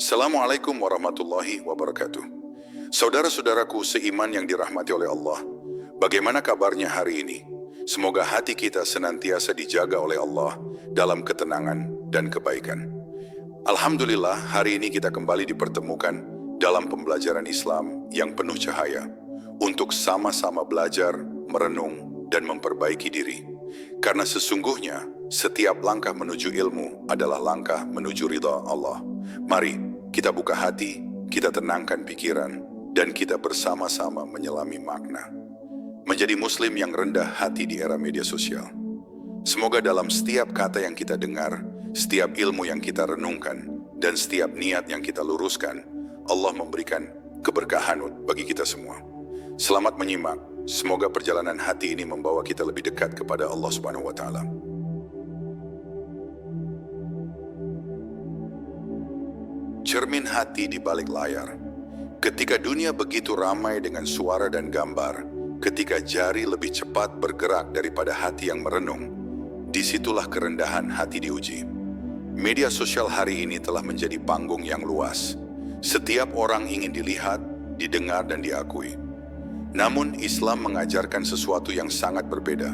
Assalamualaikum warahmatullahi wabarakatuh. Saudara-saudaraku seiman yang dirahmati oleh Allah, bagaimana kabarnya hari ini? Semoga hati kita senantiasa dijaga oleh Allah dalam ketenangan dan kebaikan. Alhamdulillah, hari ini kita kembali dipertemukan dalam pembelajaran Islam yang penuh cahaya untuk sama-sama belajar, merenung, dan memperbaiki diri. Karena sesungguhnya setiap langkah menuju ilmu adalah langkah menuju ridha Allah. Mari kita buka hati, kita tenangkan pikiran, dan kita bersama-sama menyelami makna. Menjadi muslim yang rendah hati di era media sosial. Semoga dalam setiap kata yang kita dengar, setiap ilmu yang kita renungkan, dan setiap niat yang kita luruskan, Allah memberikan keberkahan bagi kita semua. Selamat menyimak, semoga perjalanan hati ini membawa kita lebih dekat kepada Allah Subhanahu wa Ta'ala. Cermin hati di balik layar. Ketika dunia begitu ramai dengan suara dan gambar, ketika jari lebih cepat bergerak daripada hati yang merenung, disitulah kerendahan hati diuji. Media sosial hari ini telah menjadi panggung yang luas. Setiap orang ingin dilihat, didengar, dan diakui. Namun Islam mengajarkan sesuatu yang sangat berbeda.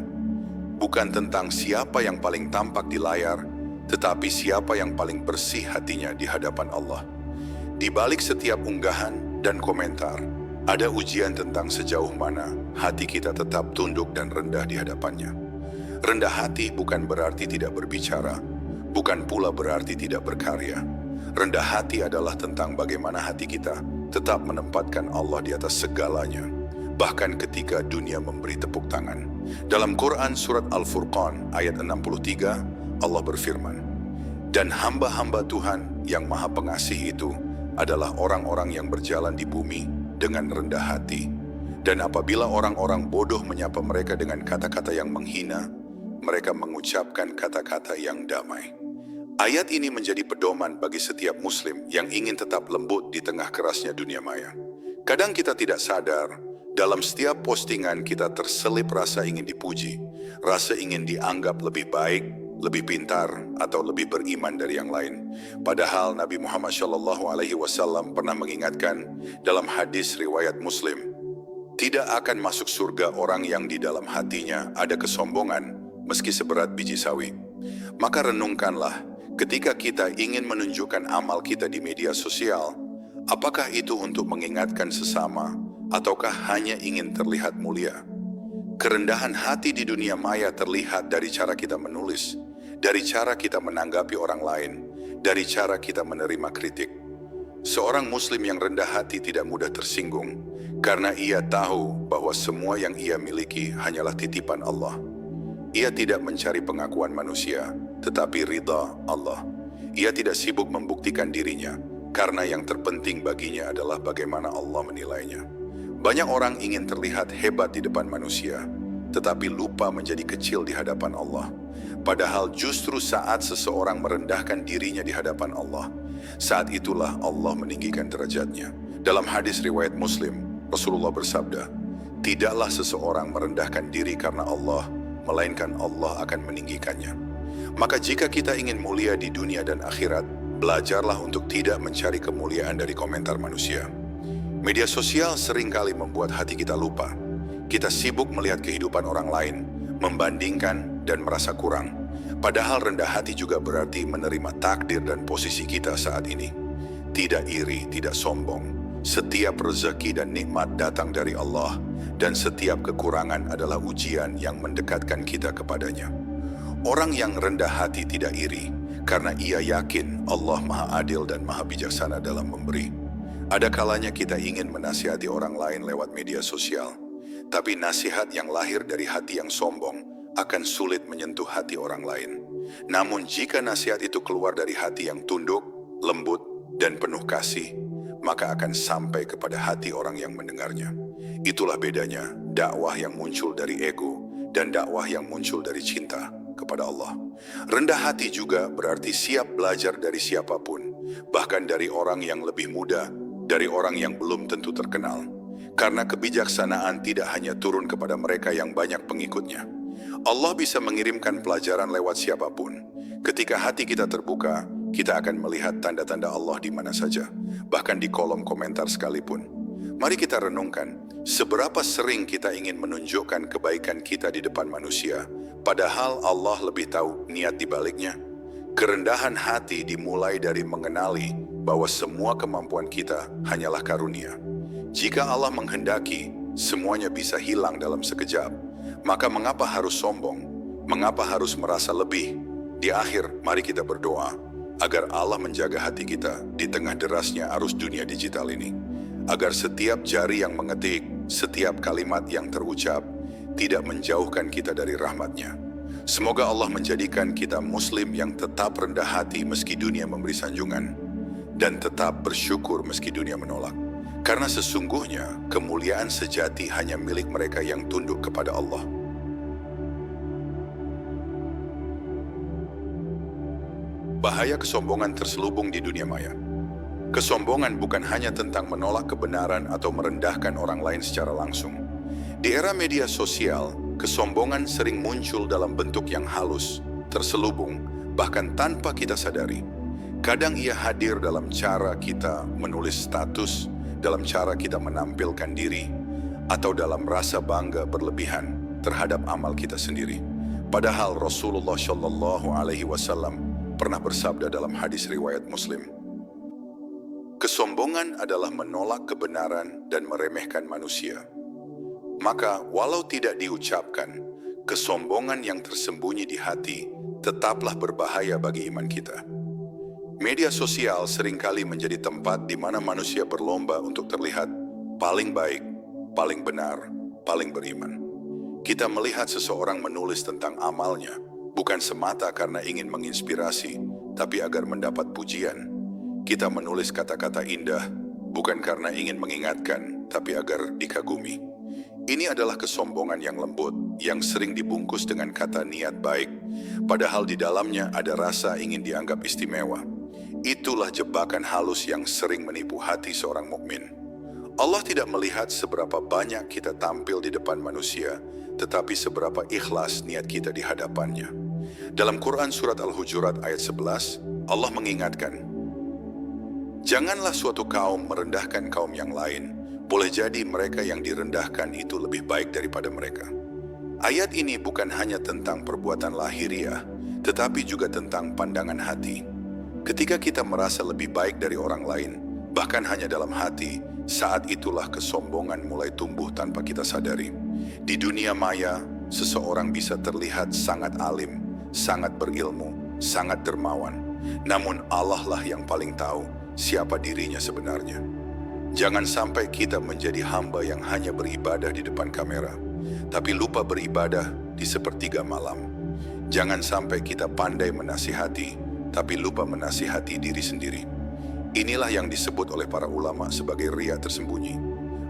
Bukan tentang siapa yang paling tampak di layar, tetapi siapa yang paling bersih hatinya di hadapan Allah. Di balik setiap unggahan dan komentar, ada ujian tentang sejauh mana hati kita tetap tunduk dan rendah di hadapannya. Rendah hati bukan berarti tidak berbicara, bukan pula berarti tidak berkarya. Rendah hati adalah tentang bagaimana hati kita tetap menempatkan Allah di atas segalanya, bahkan ketika dunia memberi tepuk tangan. Dalam Quran Surat Al-Furqan ayat 63, Allah berfirman, "Dan hamba-hamba Tuhan yang Maha Pengasih itu adalah orang-orang yang berjalan di bumi dengan rendah hati. Dan apabila orang-orang bodoh menyapa mereka dengan kata-kata yang menghina, mereka mengucapkan kata-kata yang damai." Ayat ini menjadi pedoman bagi setiap muslim yang ingin tetap lembut di tengah kerasnya dunia maya. Kadang kita tidak sadar, dalam setiap postingan kita terselip rasa ingin dipuji, rasa ingin dianggap lebih baik, lebih pintar, atau lebih beriman dari yang lain. Padahal Nabi Muhammad SAW pernah mengingatkan dalam hadis riwayat Muslim, tidak akan masuk surga orang yang di dalam hatinya ada kesombongan, meski seberat biji sawi. Maka renungkanlah, ketika kita ingin menunjukkan amal kita di media sosial, apakah itu untuk mengingatkan sesama, ataukah hanya ingin terlihat mulia? Kerendahan hati di dunia maya terlihat dari cara kita menulis, dari cara kita menanggapi orang lain, dari cara kita menerima kritik. Seorang muslim yang rendah hati tidak mudah tersinggung, karena ia tahu bahwa semua yang ia miliki hanyalah titipan Allah. Ia tidak mencari pengakuan manusia, tetapi ridha Allah. Ia tidak sibuk membuktikan dirinya, karena yang terpenting baginya adalah bagaimana Allah menilainya. Banyak orang ingin terlihat hebat di depan manusia, tetapi lupa menjadi kecil di hadapan Allah. Padahal justru saat seseorang merendahkan dirinya di hadapan Allah, saat itulah Allah meninggikan derajatnya. Dalam hadis riwayat Muslim, Rasulullah bersabda, "Tidaklah seseorang merendahkan diri karena Allah, melainkan Allah akan meninggikannya." Maka jika kita ingin mulia di dunia dan akhirat, belajarlah untuk tidak mencari kemuliaan dari komentar manusia. Media sosial seringkali membuat hati kita lupa. Kita sibuk melihat kehidupan orang lain, membandingkan dan merasa kurang. Padahal rendah hati juga berarti menerima takdir dan posisi kita saat ini. Tidak iri, tidak sombong. Setiap rezeki dan nikmat datang dari Allah, dan setiap kekurangan adalah ujian yang mendekatkan kita kepadanya. Orang yang rendah hati tidak iri, karena ia yakin Allah Maha Adil dan Maha Bijaksana dalam memberi. Ada kalanya kita ingin menasihati orang lain lewat media sosial, tapi nasihat yang lahir dari hati yang sombong akan sulit menyentuh hati orang lain. Namun jika nasihat itu keluar dari hati yang tunduk, lembut, dan penuh kasih, maka akan sampai kepada hati orang yang mendengarnya. Itulah bedanya dakwah yang muncul dari ego dan dakwah yang muncul dari cinta kepada Allah. Rendah hati juga berarti siap belajar dari siapapun, bahkan dari orang yang lebih muda, dari orang yang belum tentu terkenal. Karena kebijaksanaan tidak hanya turun kepada mereka yang banyak pengikutnya. Allah bisa mengirimkan pelajaran lewat siapapun. Ketika hati kita terbuka, kita akan melihat tanda-tanda Allah di mana saja, bahkan di kolom komentar sekalipun. Mari kita renungkan, seberapa sering kita ingin menunjukkan kebaikan kita di depan manusia, padahal Allah lebih tahu niat di baliknya. Kerendahan hati dimulai dari mengenali bahwa semua kemampuan kita hanyalah karunia. Jika Allah menghendaki, semuanya bisa hilang dalam sekejap. Maka mengapa harus sombong? Mengapa harus merasa lebih? Di akhir, mari kita berdoa agar Allah menjaga hati kita di tengah derasnya arus dunia digital ini. Agar setiap jari yang mengetik, setiap kalimat yang terucap, tidak menjauhkan kita dari rahmat-Nya. Semoga Allah menjadikan kita muslim yang tetap rendah hati meski dunia memberi sanjungan, dan tetap bersyukur meski dunia menolak. Karena sesungguhnya kemuliaan sejati hanya milik mereka yang tunduk kepada Allah. Bahaya kesombongan terselubung di dunia maya. Kesombongan bukan hanya tentang menolak kebenaran atau merendahkan orang lain secara langsung. Di era media sosial, kesombongan sering muncul dalam bentuk yang halus, terselubung, bahkan tanpa kita sadari. Kadang ia hadir dalam cara kita menulis status, dalam cara kita menampilkan diri, atau dalam rasa bangga berlebihan terhadap amal kita sendiri. Padahal Rasulullah Shallallahu Alaihi Wasallam pernah bersabda dalam hadis riwayat Muslim, kesombongan adalah menolak kebenaran dan meremehkan manusia. Maka walau tidak diucapkan, kesombongan yang tersembunyi di hati tetaplah berbahaya bagi iman kita. Media sosial seringkali menjadi tempat di mana manusia berlomba untuk terlihat paling baik, paling benar, paling beriman. Kita melihat seseorang menulis tentang amalnya, bukan semata karena ingin menginspirasi, tapi agar mendapat pujian. Kita menulis kata-kata indah, bukan karena ingin mengingatkan, tapi agar dikagumi. Ini adalah kesombongan yang lembut, yang sering dibungkus dengan kata niat baik, padahal di dalamnya ada rasa ingin dianggap istimewa. Itulah jebakan halus yang sering menipu hati seorang mukmin. Allah tidak melihat seberapa banyak kita tampil di depan manusia, tetapi seberapa ikhlas niat kita di hadapannya. Dalam Quran Surat Al-Hujurat ayat 11, Allah mengingatkan, janganlah suatu kaum merendahkan kaum yang lain, boleh jadi mereka yang direndahkan itu lebih baik daripada mereka. Ayat ini bukan hanya tentang perbuatan lahiriah, tetapi juga tentang pandangan hati. Ketika kita merasa lebih baik dari orang lain, bahkan hanya dalam hati, saat itulah kesombongan mulai tumbuh tanpa kita sadari. Di dunia maya, seseorang bisa terlihat sangat alim, sangat berilmu, sangat dermawan. Namun Allah lah yang paling tahu siapa dirinya sebenarnya. Jangan sampai kita menjadi hamba yang hanya beribadah di depan kamera, tapi lupa beribadah di sepertiga malam. Jangan sampai kita pandai menasihati, tapi lupa menasihati diri sendiri. Inilah yang disebut oleh para ulama sebagai riya tersembunyi.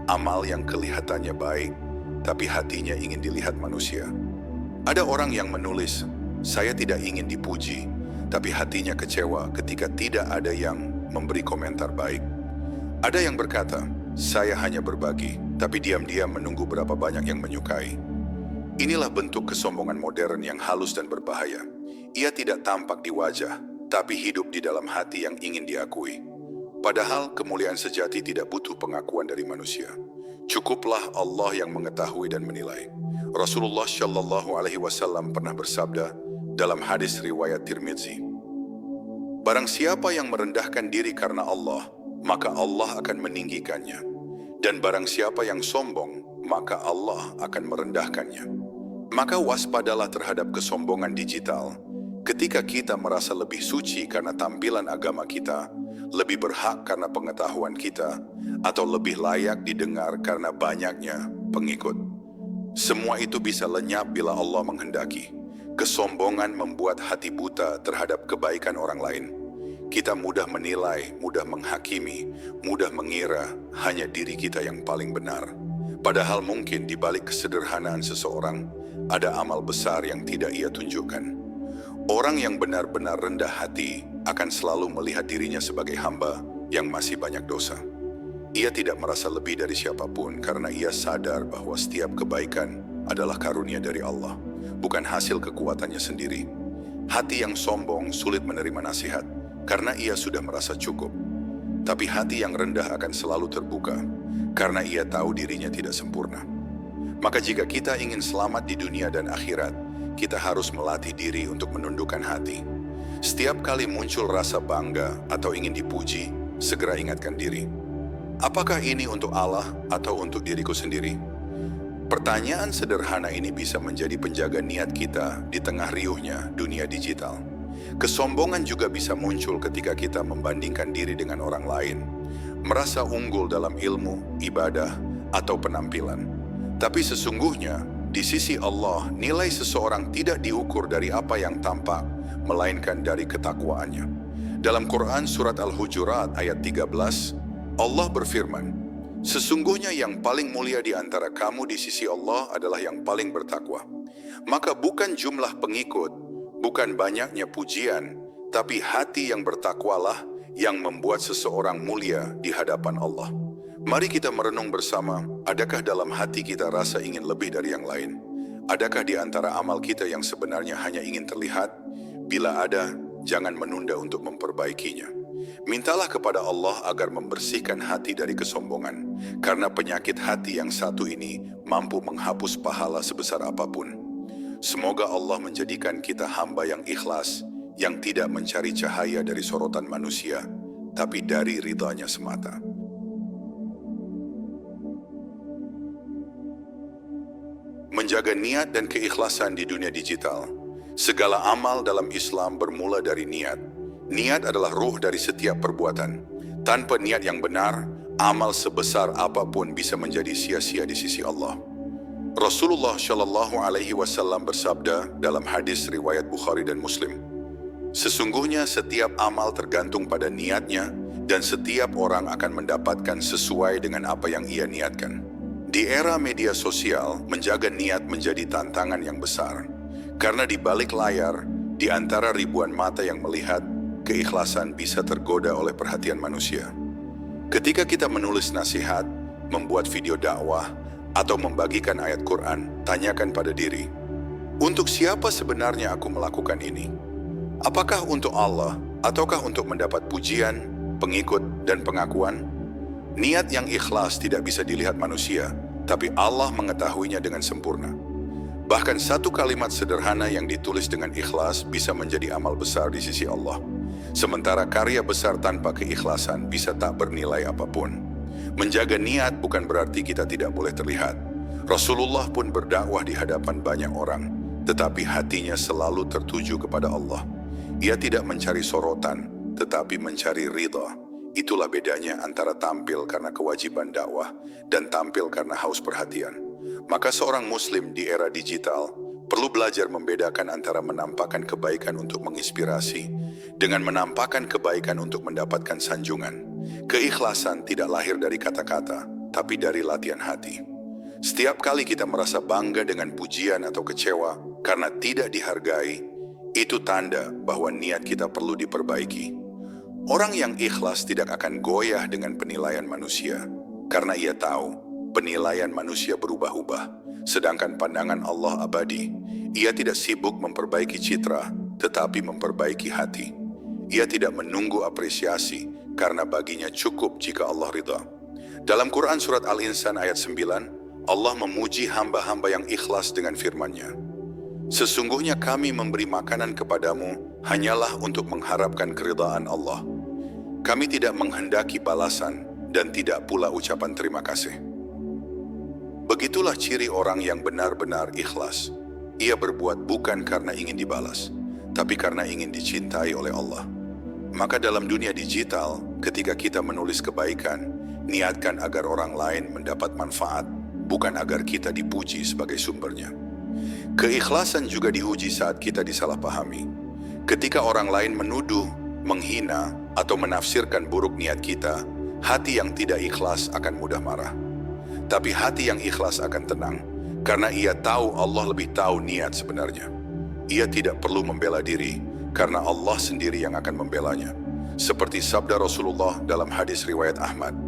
Amal yang kelihatannya baik, tapi hatinya ingin dilihat manusia. Ada orang yang menulis, saya tidak ingin dipuji, tapi hatinya kecewa ketika tidak ada yang memberi komentar baik. Ada yang berkata, saya hanya berbagi, tapi diam-diam menunggu berapa banyak yang menyukai. Inilah bentuk kesombongan modern yang halus dan berbahaya. Ia tidak tampak di wajah, tapi hidup di dalam hati yang ingin diakui. Padahal kemuliaan sejati tidak butuh pengakuan dari manusia. Cukuplah Allah yang mengetahui dan menilai. Rasulullah Shallallahu Alaihi Wasallam pernah bersabda dalam hadis riwayat Tirmidzi, barang siapa yang merendahkan diri karena Allah, maka Allah akan meninggikannya. Dan barang siapa yang sombong, maka Allah akan merendahkannya. Maka waspadalah terhadap kesombongan digital. Ketika kita merasa lebih suci karena tampilan agama kita, lebih berhak karena pengetahuan kita, atau lebih layak didengar karena banyaknya pengikut. Semua itu bisa lenyap bila Allah menghendaki. Kesombongan membuat hati buta terhadap kebaikan orang lain. Kita mudah menilai, mudah menghakimi, mudah mengira hanya diri kita yang paling benar. Padahal mungkin di balik kesederhanaan seseorang, ada amal besar yang tidak ia tunjukkan. Orang yang benar-benar rendah hati akan selalu melihat dirinya sebagai hamba yang masih banyak dosa. Ia tidak merasa lebih dari siapapun karena ia sadar bahwa setiap kebaikan adalah karunia dari Allah, bukan hasil kekuatannya sendiri. Hati yang sombong sulit menerima nasihat, karena ia sudah merasa cukup. Tapi hati yang rendah akan selalu terbuka, karena ia tahu dirinya tidak sempurna. Maka jika kita ingin selamat di dunia dan akhirat, kita harus melatih diri untuk menundukkan hati. Setiap kali muncul rasa bangga atau ingin dipuji, segera ingatkan diri. Apakah ini untuk Allah atau untuk diriku sendiri? Pertanyaan sederhana ini bisa menjadi penjaga niat kita di tengah riuhnya dunia digital. Kesombongan juga bisa muncul ketika kita membandingkan diri dengan orang lain, merasa unggul dalam ilmu, ibadah, atau penampilan. Tapi sesungguhnya, di sisi Allah, nilai seseorang tidak diukur dari apa yang tampak, melainkan dari ketakwaannya. Dalam Quran Surat Al-Hujurat ayat 13, Allah berfirman, "Sesungguhnya yang paling mulia di antara kamu di sisi Allah adalah yang paling bertakwa." Maka bukan jumlah pengikut, bukan banyaknya pujian, tapi hati yang bertakwalah yang membuat seseorang mulia di hadapan Allah. Mari kita merenung bersama, adakah dalam hati kita rasa ingin lebih dari yang lain? Adakah di antara amal kita yang sebenarnya hanya ingin terlihat? Bila ada, jangan menunda untuk memperbaikinya. Mintalah kepada Allah agar membersihkan hati dari kesombongan, karena penyakit hati yang satu ini mampu menghapus pahala sebesar apapun. Semoga Allah menjadikan kita hamba yang ikhlas, yang tidak mencari cahaya dari sorotan manusia, tapi dari ridhanya semata. Menjaga niat dan keikhlasan di dunia digital. Segala amal dalam Islam bermula dari niat. Niat adalah ruh dari setiap perbuatan. Tanpa niat yang benar, amal sebesar apapun bisa menjadi sia-sia di sisi Allah. Rasulullah Shallallahu Alaihi Wasallam bersabda dalam hadis riwayat Bukhari dan Muslim, "Sesungguhnya setiap amal tergantung pada niatnya, dan setiap orang akan mendapatkan sesuai dengan apa yang ia niatkan." Di era media sosial, menjaga niat menjadi tantangan yang besar, karena di balik layar, di antara ribuan mata yang melihat, keikhlasan bisa tergoda oleh perhatian manusia. Ketika kita menulis nasihat, membuat video dakwah, atau membagikan ayat Quran, tanyakan pada diri, untuk siapa sebenarnya aku melakukan ini? Apakah untuk Allah, ataukah untuk mendapat pujian, pengikut, dan pengakuan? Niat yang ikhlas tidak bisa dilihat manusia, tapi Allah mengetahuinya dengan sempurna. Bahkan satu kalimat sederhana yang ditulis dengan ikhlas bisa menjadi amal besar di sisi Allah. Sementara karya besar tanpa keikhlasan bisa tak bernilai apapun. Menjaga niat bukan berarti kita tidak boleh terlihat. Rasulullah pun berdakwah di hadapan banyak orang, tetapi hatinya selalu tertuju kepada Allah. Ia tidak mencari sorotan, tetapi mencari ridha. Itulah bedanya antara tampil karena kewajiban dakwah dan tampil karena haus perhatian. Maka seorang muslim di era digital perlu belajar membedakan antara menampakkan kebaikan untuk menginspirasi dengan menampakkan kebaikan untuk mendapatkan sanjungan. Keikhlasan tidak lahir dari kata-kata, tapi dari latihan hati. Setiap kali kita merasa bangga dengan pujian atau kecewa karena tidak dihargai, itu tanda bahwa niat kita perlu diperbaiki. Orang yang ikhlas tidak akan goyah dengan penilaian manusia, karena ia tahu penilaian manusia berubah-ubah, sedangkan pandangan Allah abadi. Ia tidak sibuk memperbaiki citra, tetapi memperbaiki hati. Ia tidak menunggu apresiasi, karena baginya cukup jika Allah ridha. Dalam Quran Surat Al-Insan ayat 9, Allah memuji hamba-hamba yang ikhlas dengan firman-Nya. "Sesungguhnya kami memberi makanan kepadamu hanyalah untuk mengharapkan keridhaan Allah. Kami tidak menghendaki balasan dan tidak pula ucapan terima kasih." Begitulah ciri orang yang benar-benar ikhlas. Ia berbuat bukan karena ingin dibalas, tapi karena ingin dicintai oleh Allah. Maka dalam dunia digital, ketika kita menulis kebaikan, niatkan agar orang lain mendapat manfaat, bukan agar kita dipuji sebagai sumbernya. Keikhlasan juga diuji saat kita disalahpahami. Ketika orang lain menuduh, menghina, atau menafsirkan buruk niat kita, hati yang tidak ikhlas akan mudah marah. Tapi hati yang ikhlas akan tenang, karena ia tahu Allah lebih tahu niat sebenarnya. Ia tidak perlu membela diri, karena Allah sendiri yang akan membelanya. Seperti sabda Rasulullah dalam hadis riwayat Ahmad,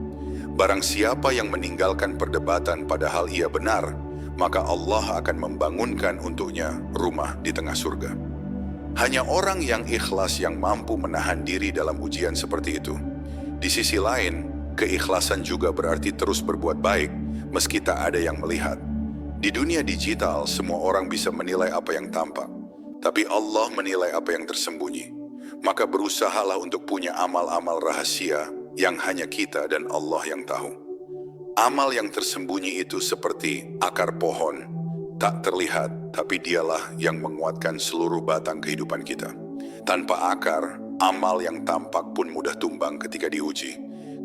"Barang siapa yang meninggalkan perdebatan padahal ia benar, maka Allah akan membangunkan untuknya rumah di tengah surga." Hanya orang yang ikhlas yang mampu menahan diri dalam ujian seperti itu. Di sisi lain, keikhlasan juga berarti terus berbuat baik meski tak ada yang melihat. Di dunia digital, semua orang bisa menilai apa yang tampak, tapi Allah menilai apa yang tersembunyi. Maka berusahalah untuk punya amal-amal rahasia yang hanya kita dan Allah yang tahu. Amal yang tersembunyi itu seperti akar pohon, tak terlihat, tapi dialah yang menguatkan seluruh batang kehidupan kita. Tanpa akar, amal yang tampak pun mudah tumbang ketika diuji.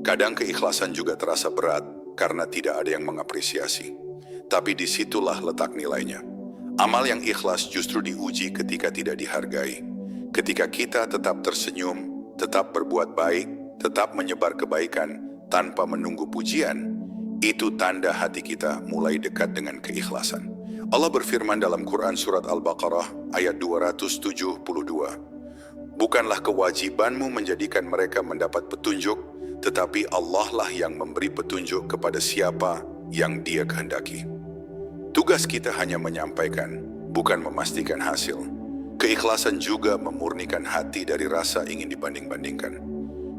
Kadang keikhlasan juga terasa berat karena tidak ada yang mengapresiasi. Tapi disitulah letak nilainya. Amal yang ikhlas justru diuji ketika tidak dihargai. Ketika kita tetap tersenyum, tetap berbuat baik, tetap menyebar kebaikan tanpa menunggu pujian, itu tanda hati kita mulai dekat dengan keikhlasan. Allah berfirman dalam Quran surat Al-Baqarah ayat 272, "Bukanlah kewajibanmu menjadikan mereka mendapat petunjuk, tetapi Allah lah yang memberi petunjuk kepada siapa yang Dia kehendaki." Tugas kita hanya menyampaikan, bukan memastikan hasil. Keikhlasan juga memurnikan hati dari rasa ingin dibanding-bandingkan.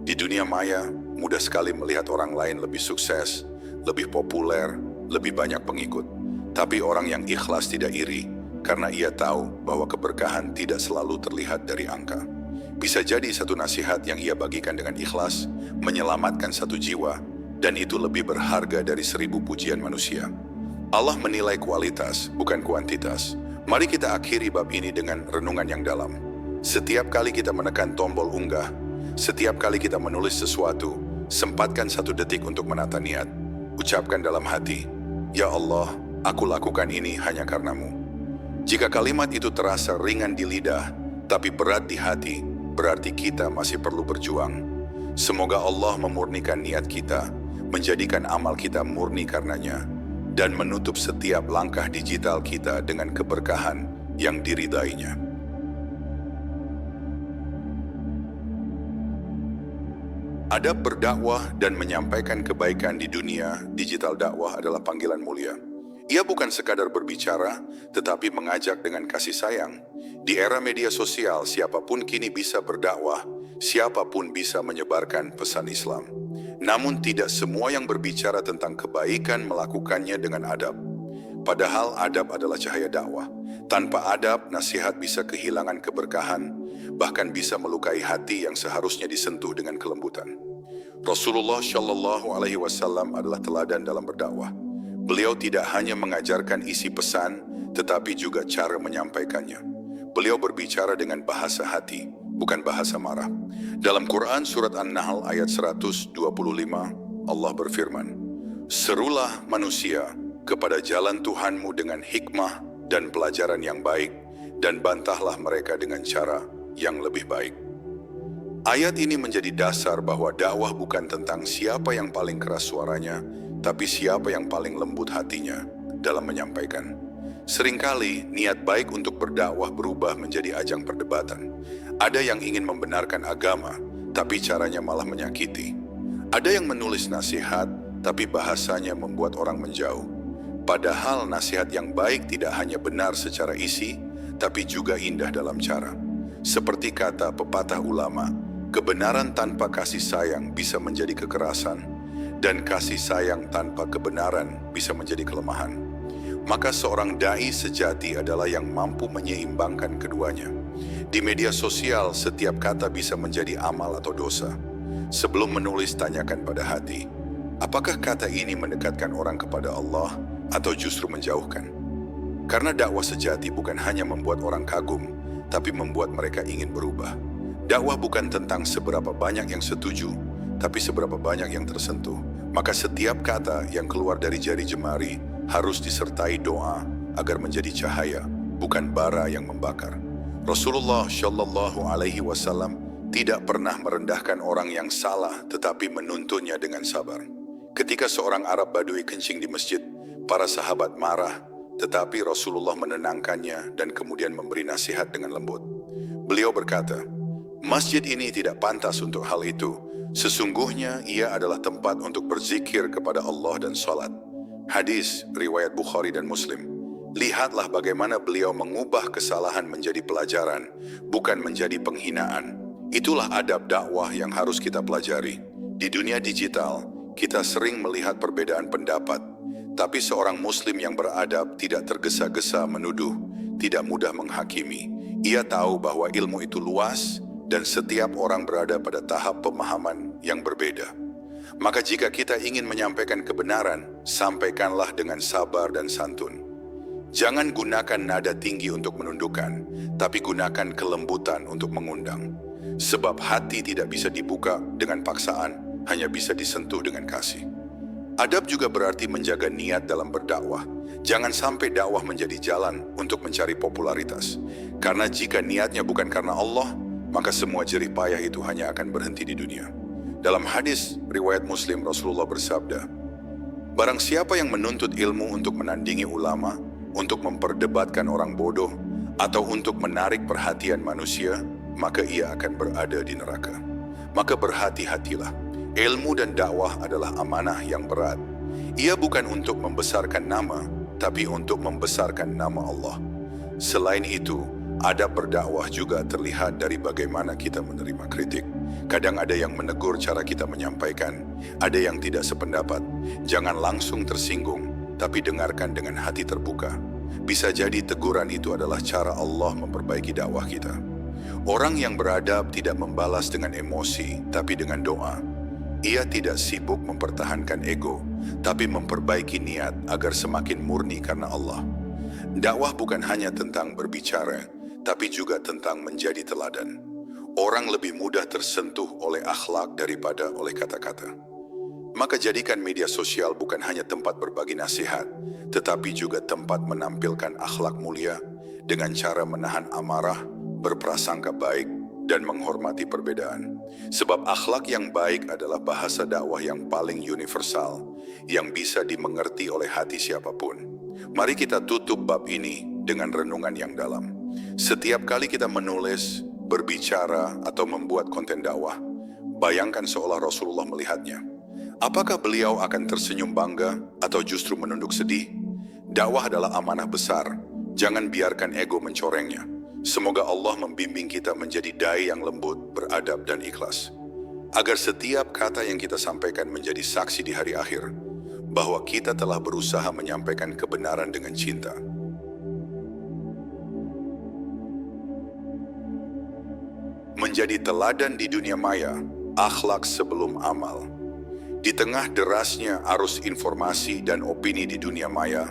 Di dunia maya, mudah sekali melihat orang lain lebih sukses, lebih populer, lebih banyak pengikut. Tapi orang yang ikhlas tidak iri, karena ia tahu bahwa keberkahan tidak selalu terlihat dari angka. Bisa jadi satu nasihat yang ia bagikan dengan ikhlas, menyelamatkan satu jiwa, dan itu lebih berharga dari 1000 pujian manusia. Allah menilai kualitas, bukan kuantitas. Mari kita akhiri bab ini dengan renungan yang dalam. Setiap kali kita menekan tombol unggah, setiap kali kita menulis sesuatu, sempatkan 1 detik untuk menata niat. Ucapkan dalam hati, "Ya Allah, aku lakukan ini hanya karena-Mu." Jika kalimat itu terasa ringan di lidah, tapi berat di hati, berarti kita masih perlu berjuang. Semoga Allah memurnikan niat kita, menjadikan amal kita murni karenanya, dan menutup setiap langkah digital kita dengan keberkahan yang diridainya. Adab berdakwah dan menyampaikan kebaikan di dunia digital dakwah adalah panggilan mulia. Ia bukan sekadar berbicara, tetapi mengajak dengan kasih sayang. Di era media sosial, siapapun kini bisa berdakwah, siapapun bisa menyebarkan pesan Islam. Namun tidak semua yang berbicara tentang kebaikan melakukannya dengan adab. Padahal adab adalah cahaya dakwah. Tanpa adab, nasihat bisa kehilangan keberkahan, bahkan bisa melukai hati yang seharusnya disentuh dengan kelembutan. Rasulullah Shallallahu Alaihi Wasallam adalah teladan dalam berdakwah. Beliau tidak hanya mengajarkan isi pesan, tetapi juga cara menyampaikannya. Beliau berbicara dengan bahasa hati, bukan bahasa marah. Dalam Quran surat An-Nahl ayat 125, Allah berfirman, "Serulah manusia kepada jalan Tuhanmu dengan hikmah dan pelajaran yang baik, dan bantahlah mereka dengan cara yang lebih baik." Ayat ini menjadi dasar bahwa dakwah bukan tentang siapa yang paling keras suaranya, tapi siapa yang paling lembut hatinya dalam menyampaikan. Seringkali niat baik untuk berdakwah berubah menjadi ajang perdebatan. Ada yang ingin membenarkan agama, tapi caranya malah menyakiti. Ada yang menulis nasihat, tapi bahasanya membuat orang menjauh. Padahal nasihat yang baik tidak hanya benar secara isi, tapi juga indah dalam cara. Seperti kata pepatah ulama, kebenaran tanpa kasih sayang bisa menjadi kekerasan, dan kasih sayang tanpa kebenaran bisa menjadi kelemahan. Maka seorang dai sejati adalah yang mampu menyeimbangkan keduanya. Di media sosial, setiap kata bisa menjadi amal atau dosa. Sebelum menulis, tanyakan pada hati, apakah kata ini mendekatkan orang kepada Allah atau justru menjauhkan? Karena dakwah sejati bukan hanya membuat orang kagum, tapi membuat mereka ingin berubah. Dakwah bukan tentang seberapa banyak yang setuju, tapi seberapa banyak yang tersentuh. Maka setiap kata yang keluar dari jari jemari harus disertai doa agar menjadi cahaya, bukan bara yang membakar. Rasulullah Shallallahu Alaihi Wasallam tidak pernah merendahkan orang yang salah, tetapi menuntunnya dengan sabar. Ketika seorang Arab Badui kencing di masjid, para sahabat marah, tetapi Rasulullah menenangkannya dan kemudian memberi nasihat dengan lembut. Beliau berkata, "Masjid ini tidak pantas untuk hal itu. Sesungguhnya ia adalah tempat untuk berzikir kepada Allah dan salat." Hadis riwayat Bukhari dan Muslim. Lihatlah bagaimana beliau mengubah kesalahan menjadi pelajaran, bukan menjadi penghinaan. Itulah adab dakwah yang harus kita pelajari. Di dunia digital, kita sering melihat perbedaan pendapat, tapi seorang muslim yang beradab tidak tergesa-gesa menuduh, tidak mudah menghakimi. Ia tahu bahwa ilmu itu luas dan setiap orang berada pada tahap pemahaman yang berbeda. Maka jika kita ingin menyampaikan kebenaran, sampaikanlah dengan sabar dan santun. Jangan gunakan nada tinggi untuk menundukkan, tapi gunakan kelembutan untuk mengundang. Sebab hati tidak bisa dibuka dengan paksaan, hanya bisa disentuh dengan kasih. Adab juga berarti menjaga niat dalam berdakwah. Jangan sampai dakwah menjadi jalan untuk mencari popularitas. Karena jika niatnya bukan karena Allah, maka semua jerih payah itu hanya akan berhenti di dunia. Dalam hadis riwayat Muslim, Rasulullah bersabda, "Barang siapa yang menuntut ilmu untuk menandingi ulama, untuk memperdebatkan orang bodoh, atau untuk menarik perhatian manusia, maka ia akan berada di neraka." Maka berhati-hatilah. Ilmu dan dakwah adalah amanah yang berat. Ia bukan untuk membesarkan nama, tapi untuk membesarkan nama Allah. Selain itu, adab berdakwah juga terlihat dari bagaimana kita menerima kritik. Kadang ada yang menegur cara kita menyampaikan, ada yang tidak sependapat. Jangan langsung tersinggung, tapi dengarkan dengan hati terbuka. Bisa jadi teguran itu adalah cara Allah memperbaiki dakwah kita. Orang yang beradab tidak membalas dengan emosi, tapi dengan doa. Ia tidak sibuk mempertahankan ego, tapi memperbaiki niat agar semakin murni karena Allah. Dakwah bukan hanya tentang berbicara, tapi juga tentang menjadi teladan. Orang lebih mudah tersentuh oleh akhlak daripada oleh kata-kata. Maka jadikan media sosial bukan hanya tempat berbagi nasihat, tetapi juga tempat menampilkan akhlak mulia dengan cara menahan amarah, berprasangka baik, dan menghormati perbedaan. Sebab akhlak yang baik adalah bahasa dakwah yang paling universal, yang bisa dimengerti oleh hati siapapun. Mari kita tutup bab ini dengan renungan yang dalam. Setiap kali kita menulis, berbicara, atau membuat konten dakwah, bayangkan seolah Rasulullah melihatnya. Apakah beliau akan tersenyum bangga atau justru menunduk sedih? Dakwah adalah amanah besar. Jangan biarkan ego mencorengnya. Semoga Allah membimbing kita menjadi dai yang lembut, beradab, dan ikhlas. Agar setiap kata yang kita sampaikan menjadi saksi di hari akhir, bahwa kita telah berusaha menyampaikan kebenaran dengan cinta. Menjadi teladan di dunia maya, akhlak sebelum amal. Di tengah derasnya arus informasi dan opini di dunia maya,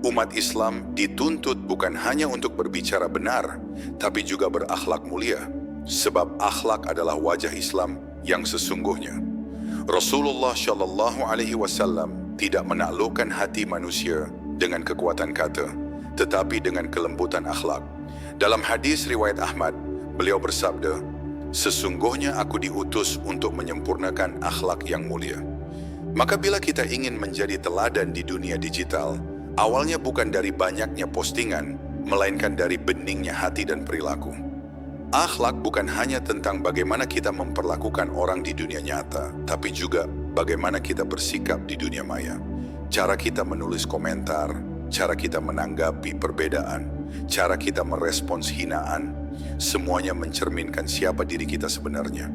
umat Islam dituntut bukan hanya untuk berbicara benar, tapi juga berakhlak mulia. Sebab akhlak adalah wajah Islam yang sesungguhnya. Rasulullah Shallallahu Alaihi Wasallam tidak menaklukkan hati manusia dengan kekuatan kata, tetapi dengan kelembutan akhlak. Dalam hadis riwayat Ahmad, beliau bersabda, "Sesungguhnya aku diutus untuk menyempurnakan akhlak yang mulia." Maka bila kita ingin menjadi teladan di dunia digital, awalnya bukan dari banyaknya postingan, melainkan dari beningnya hati dan perilaku. Akhlak bukan hanya tentang bagaimana kita memperlakukan orang di dunia nyata, tapi juga bagaimana kita bersikap di dunia maya. Cara kita menulis komentar, cara kita menanggapi perbedaan, cara kita merespons hinaan, semuanya mencerminkan siapa diri kita sebenarnya.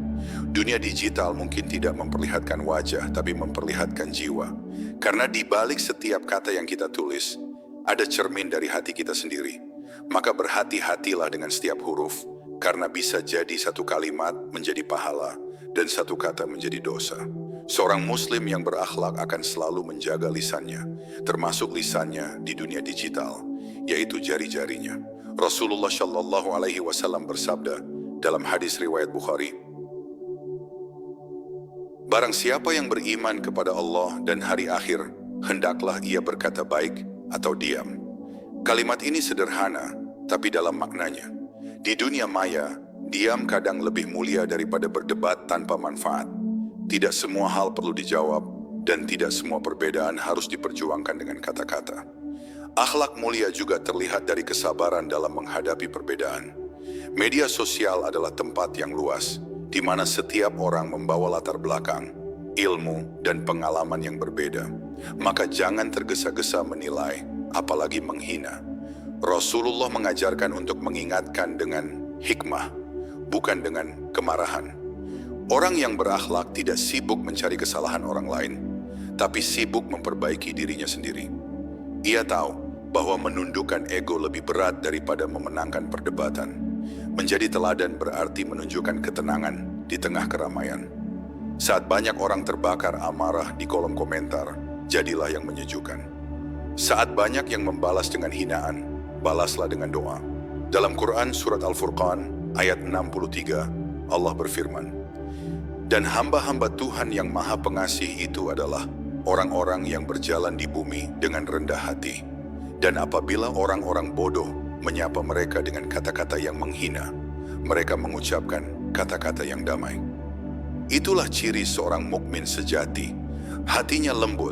Dunia digital mungkin tidak memperlihatkan wajah, tapi memperlihatkan jiwa. Karena di balik setiap kata yang kita tulis, ada cermin dari hati kita sendiri. Maka berhati-hatilah dengan setiap huruf, karena bisa jadi satu kalimat menjadi pahala, dan satu kata menjadi dosa. Seorang muslim yang berakhlak akan selalu menjaga lisannya, termasuk lisannya di dunia digital, yaitu jari-jarinya. Rasulullah Shallallahu Alaihi Wasallam bersabda dalam hadis riwayat Bukhari, "Barang siapa yang beriman kepada Allah dan hari akhir, hendaklah ia berkata baik atau diam." Kalimat ini sederhana, tapi dalam maknanya. Di dunia maya, diam kadang lebih mulia daripada berdebat tanpa manfaat. Tidak semua hal perlu dijawab, dan tidak semua perbedaan harus diperjuangkan dengan kata-kata. Akhlak mulia juga terlihat dari kesabaran dalam menghadapi perbedaan. Media sosial adalah tempat yang luas, di mana setiap orang membawa latar belakang, ilmu, dan pengalaman yang berbeda. Maka jangan tergesa-gesa menilai apalagi menghina. Rasulullah mengajarkan untuk mengingatkan dengan hikmah, bukan dengan kemarahan. Orang yang berakhlak tidak sibuk mencari kesalahan orang lain, tapi sibuk memperbaiki dirinya sendiri. Ia tahu bahwa menundukkan ego lebih berat daripada memenangkan perdebatan. Menjadi teladan berarti menunjukkan ketenangan di tengah keramaian. Saat banyak orang terbakar amarah di kolom komentar, jadilah yang menyejukkan. Saat banyak yang membalas dengan hinaan, balaslah dengan doa. Dalam Quran Surat Al-Furqan ayat 63, Allah berfirman, "Dan hamba-hamba Tuhan yang Maha Pengasih itu adalah orang-orang yang berjalan di bumi dengan rendah hati. Dan apabila orang-orang bodoh menyapa mereka dengan kata-kata yang menghina, mereka mengucapkan kata-kata yang damai." Itulah ciri seorang mukmin sejati. Hatinya lembut,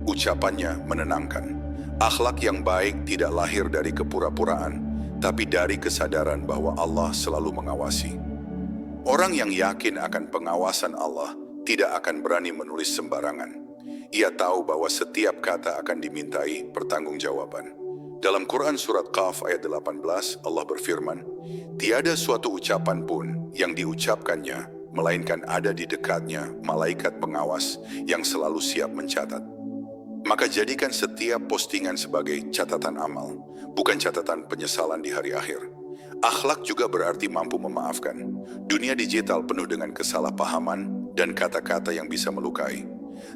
ucapannya menenangkan. Akhlak yang baik tidak lahir dari kepura-puraan, tapi dari kesadaran bahwa Allah selalu mengawasi. Orang yang yakin akan pengawasan Allah tidak akan berani menulis sembarangan. Ia tahu bahwa setiap kata akan dimintai pertanggungjawaban. Dalam Quran Surat Qaf ayat 18, Allah berfirman, "Tiada suatu ucapan pun yang diucapkannya, melainkan ada di dekatnya malaikat pengawas yang selalu siap mencatat." Maka jadikan setiap postingan sebagai catatan amal, bukan catatan penyesalan di hari akhir. Akhlak juga berarti mampu memaafkan. Dunia digital penuh dengan kesalahpahaman dan kata-kata yang bisa melukai.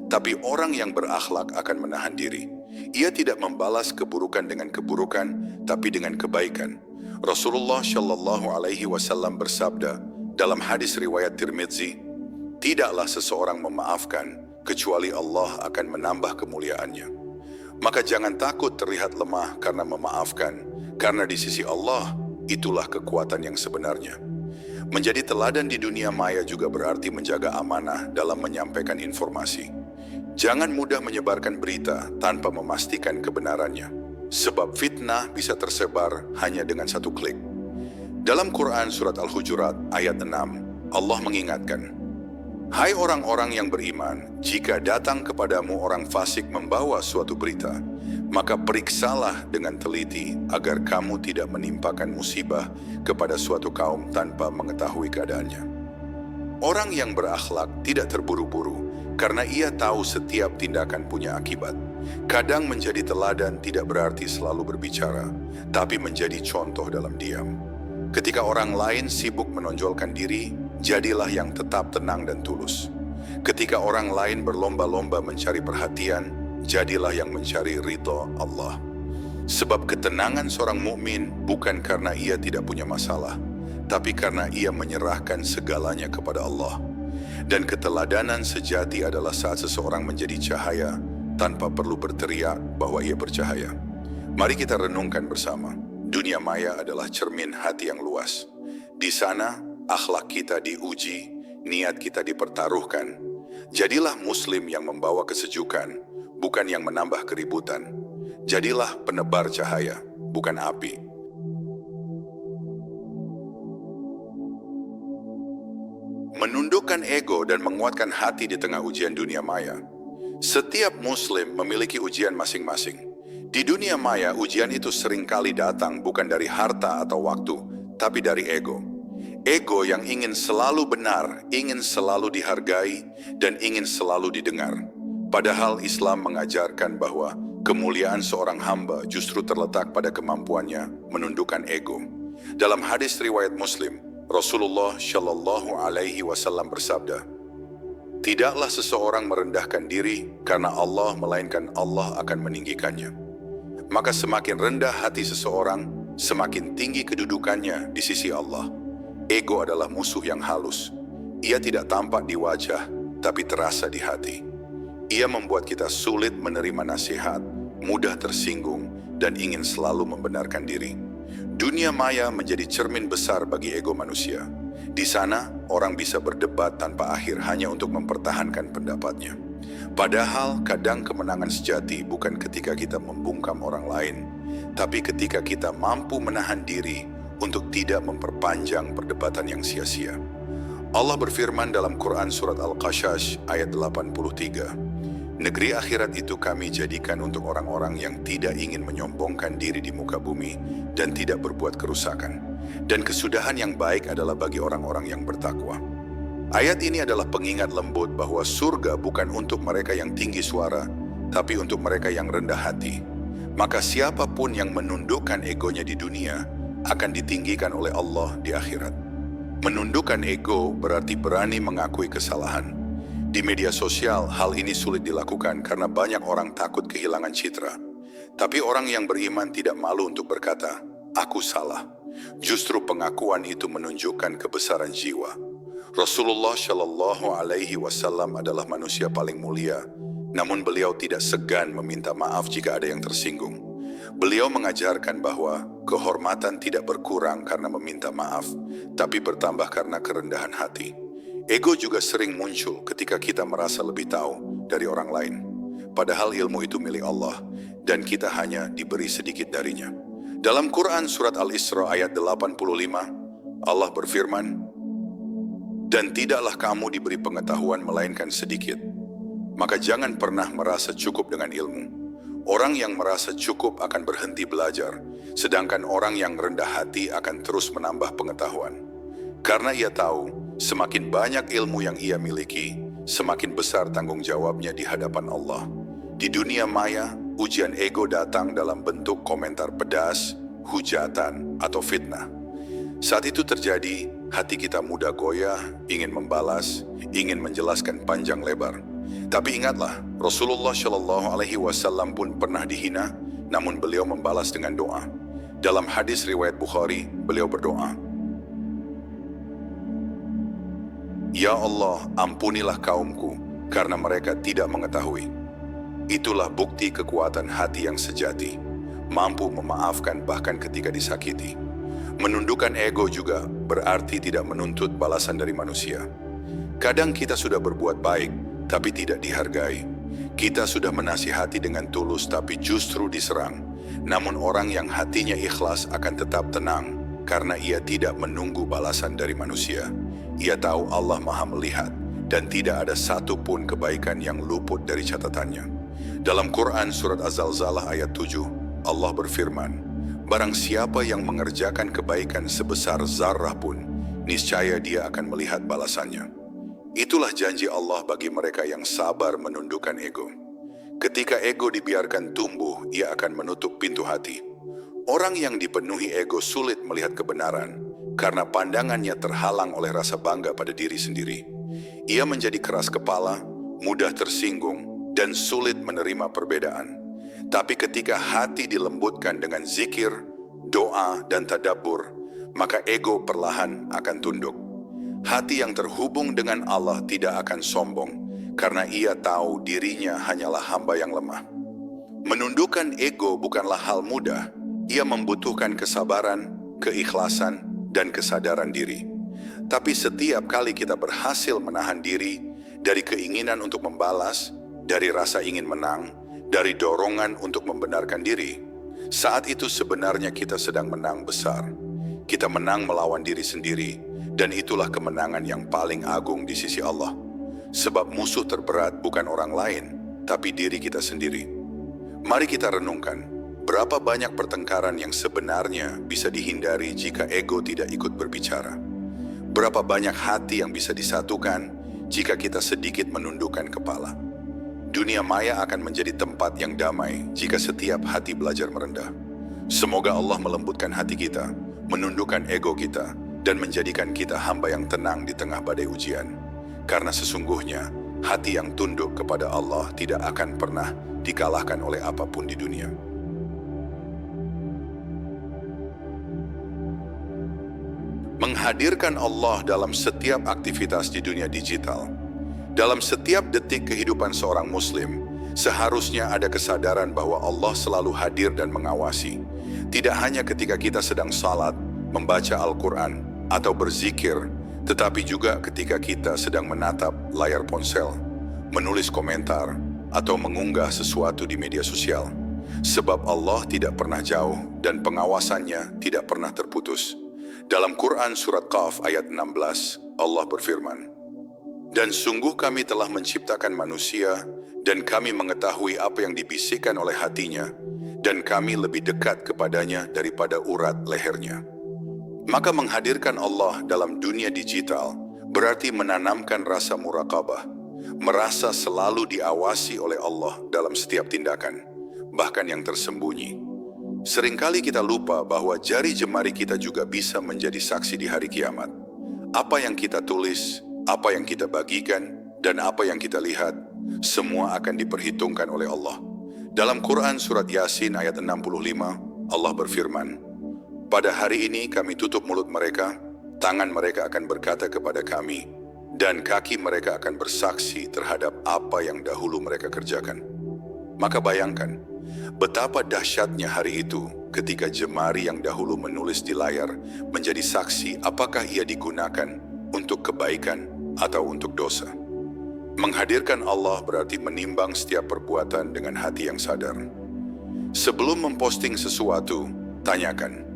Tapi orang yang berakhlak akan menahan diri. Ia tidak membalas keburukan dengan keburukan, tapi dengan kebaikan. Rasulullah Shallallahu Alaihi Wasallam bersabda dalam hadis riwayat Tirmidzi, "Tidaklah seseorang memaafkan kecuali Allah akan menambah kemuliaannya." Maka jangan takut terlihat lemah karena memaafkan, karena di sisi Allah itulah kekuatan yang sebenarnya. Menjadi teladan di dunia maya juga berarti menjaga amanah dalam menyampaikan informasi. Jangan mudah menyebarkan berita tanpa memastikan kebenarannya, sebab fitnah bisa tersebar hanya dengan satu klik. Dalam Quran Surat Al-Hujurat ayat 6, Allah mengingatkan, "Hai orang-orang yang beriman, jika datang kepadamu orang fasik membawa suatu berita, maka periksalah dengan teliti agar kamu tidak menimpakan musibah kepada suatu kaum tanpa mengetahui keadaannya." Orang yang berakhlak tidak terburu-buru karena ia tahu setiap tindakan punya akibat. Kadang menjadi teladan tidak berarti selalu berbicara, tapi menjadi contoh dalam diam. Ketika orang lain sibuk menonjolkan diri, jadilah yang tetap tenang dan tulus. Ketika orang lain berlomba-lomba mencari perhatian, jadilah yang mencari ridha Allah. Sebab ketenangan seorang mukmin bukan karena ia tidak punya masalah, tapi karena ia menyerahkan segalanya kepada Allah. Dan keteladanan sejati adalah saat seseorang menjadi cahaya tanpa perlu berteriak bahwa ia bercahaya. Mari kita renungkan bersama. Dunia maya adalah cermin hati yang luas. Di sana, akhlak kita diuji, niat kita dipertaruhkan. Jadilah muslim yang membawa kesejukan, bukan yang menambah keributan. Jadilah penebar cahaya, bukan api. Menundukkan ego dan menguatkan hati di tengah ujian dunia maya. Setiap muslim memiliki ujian masing-masing. Di dunia maya, ujian itu seringkali datang bukan dari harta atau waktu, tapi dari ego. Ego yang ingin selalu benar, ingin selalu dihargai, dan ingin selalu didengar. Padahal Islam mengajarkan bahwa kemuliaan seorang hamba justru terletak pada kemampuannya menundukkan ego. Dalam hadis riwayat Muslim, Rasulullah Shallallahu Alaihi Wasallam bersabda, "Tidaklah seseorang merendahkan diri karena Allah, melainkan Allah akan meninggikannya." Maka semakin rendah hati seseorang, semakin tinggi kedudukannya di sisi Allah. Ego adalah musuh yang halus. Ia tidak tampak di wajah, tapi terasa di hati. Ia membuat kita sulit menerima nasihat, mudah tersinggung, dan ingin selalu membenarkan diri. Dunia maya menjadi cermin besar bagi ego manusia. Di sana, orang bisa berdebat tanpa akhir hanya untuk mempertahankan pendapatnya. Padahal kadang kemenangan sejati bukan ketika kita membungkam orang lain, tapi ketika kita mampu menahan diri untuk tidak memperpanjang perdebatan yang sia-sia. Allah berfirman dalam Quran Surat Al-Qasas ayat 83, Negeri akhirat itu kami jadikan untuk orang-orang yang tidak ingin menyombongkan diri di muka bumi dan tidak berbuat kerusakan. Dan kesudahan yang baik adalah bagi orang-orang yang bertakwa. Ayat ini adalah pengingat lembut bahwa surga bukan untuk mereka yang tinggi suara, tapi untuk mereka yang rendah hati. Maka siapapun yang menundukkan egonya di dunia akan ditinggikan oleh Allah di akhirat. Menundukkan ego berarti berani mengakui kesalahan. Di media sosial, hal ini sulit dilakukan karena banyak orang takut kehilangan citra. Tapi orang yang beriman tidak malu untuk berkata, "Aku salah." Justru pengakuan itu menunjukkan kebesaran jiwa. Rasulullah Shallallahu Alaihi Wasallam adalah manusia paling mulia, namun beliau tidak segan meminta maaf jika ada yang tersinggung. Beliau mengajarkan bahwa kehormatan tidak berkurang karena meminta maaf, tapi bertambah karena kerendahan hati. Ego juga sering muncul ketika kita merasa lebih tahu dari orang lain. Padahal ilmu itu milik Allah, dan kita hanya diberi sedikit darinya. Dalam Quran Surat Al-Isra ayat 85, Allah berfirman, "Dan tidaklah kamu diberi pengetahuan melainkan sedikit. Maka jangan pernah merasa cukup dengan ilmu. Orang yang merasa cukup akan berhenti belajar, sedangkan orang yang rendah hati akan terus menambah pengetahuan. Karena ia tahu, semakin banyak ilmu yang ia miliki, semakin besar tanggung jawabnya di hadapan Allah." Di dunia maya, ujian ego datang dalam bentuk komentar pedas, hujatan, atau fitnah. Saat itu terjadi, hati kita mudah goyah, ingin membalas, ingin menjelaskan panjang lebar. Tapi ingatlah, Rasulullah Shallallahu Alaihi Wasallam pun pernah dihina, namun beliau membalas dengan doa. Dalam hadis riwayat Bukhari, beliau berdoa, "Ya Allah, ampunilah kaumku, karena mereka tidak mengetahui." Itulah bukti kekuatan hati yang sejati, mampu memaafkan bahkan ketika disakiti. Menundukkan ego juga berarti tidak menuntut balasan dari manusia. Kadang kita sudah berbuat baik, tapi tidak dihargai. Kita sudah menasihati dengan tulus, tapi justru diserang. Namun orang yang hatinya ikhlas akan tetap tenang, karena ia tidak menunggu balasan dari manusia. Ia tahu Allah Maha melihat, dan tidak ada satupun kebaikan yang luput dari catatannya. Dalam Quran Surat Az-Zalzalah ayat 7, Allah berfirman, "Barang siapa yang mengerjakan kebaikan sebesar zarrah pun, niscaya dia akan melihat balasannya." Itulah janji Allah bagi mereka yang sabar menundukkan ego. Ketika ego dibiarkan tumbuh, ia akan menutup pintu hati. Orang yang dipenuhi ego sulit melihat kebenaran, karena pandangannya terhalang oleh rasa bangga pada diri sendiri. Ia menjadi keras kepala, mudah tersinggung, dan sulit menerima perbedaan. Tapi ketika hati dilembutkan dengan zikir, doa, dan tadabbur, maka ego perlahan akan tunduk. Hati yang terhubung dengan Allah tidak akan sombong, karena ia tahu dirinya hanyalah hamba yang lemah. Menundukkan ego bukanlah hal mudah. Ia membutuhkan kesabaran, keikhlasan, dan kesadaran diri. Tapi setiap kali kita berhasil menahan diri dari keinginan untuk membalas, dari rasa ingin menang, dari dorongan untuk membenarkan diri, saat itu sebenarnya kita sedang menang besar. Kita menang melawan diri sendiri, dan itulah kemenangan yang paling agung di sisi Allah. Sebab musuh terberat bukan orang lain, tapi diri kita sendiri. Mari kita renungkan, berapa banyak pertengkaran yang sebenarnya bisa dihindari jika ego tidak ikut berbicara. Berapa banyak hati yang bisa disatukan jika kita sedikit menundukkan kepala. Dunia maya akan menjadi tempat yang damai jika setiap hati belajar merendah. Semoga Allah melembutkan hati kita, menundukkan ego kita, dan menjadikan kita hamba yang tenang di tengah badai ujian. Karena sesungguhnya, hati yang tunduk kepada Allah tidak akan pernah dikalahkan oleh apapun di dunia. Menghadirkan Allah dalam setiap aktivitas di dunia digital. Dalam setiap detik kehidupan seorang muslim, seharusnya ada kesadaran bahwa Allah selalu hadir dan mengawasi. Tidak hanya ketika kita sedang salat, membaca Al-Quran, atau berzikir, tetapi juga ketika kita sedang menatap layar ponsel, menulis komentar, atau mengunggah sesuatu di media sosial. Sebab Allah tidak pernah jauh dan pengawasannya tidak pernah terputus. Dalam Quran Surat Qaf ayat 16, Allah berfirman, "Dan sungguh kami telah menciptakan manusia dan kami mengetahui apa yang dibisikkan oleh hatinya, dan kami lebih dekat kepadanya daripada urat lehernya. Maka menghadirkan Allah dalam dunia digital berarti menanamkan rasa muraqabah, merasa selalu diawasi oleh Allah dalam setiap tindakan, bahkan yang tersembunyi. Seringkali kita lupa bahwa jari jemari kita juga bisa menjadi saksi di hari kiamat. Apa yang kita tulis, apa yang kita bagikan, dan apa yang kita lihat, semua akan diperhitungkan oleh Allah. Dalam Quran surat Yasin ayat 65, Allah berfirman, "Pada hari ini kami tutup mulut mereka, tangan mereka akan berkata kepada kami, dan kaki mereka akan bersaksi terhadap apa yang dahulu mereka kerjakan." Maka bayangkan, betapa dahsyatnya hari itu ketika jemari yang dahulu menulis di layar menjadi saksi apakah ia digunakan untuk kebaikan atau untuk dosa. Menghadirkan Allah berarti menimbang setiap perbuatan dengan hati yang sadar. Sebelum memposting sesuatu, tanyakan,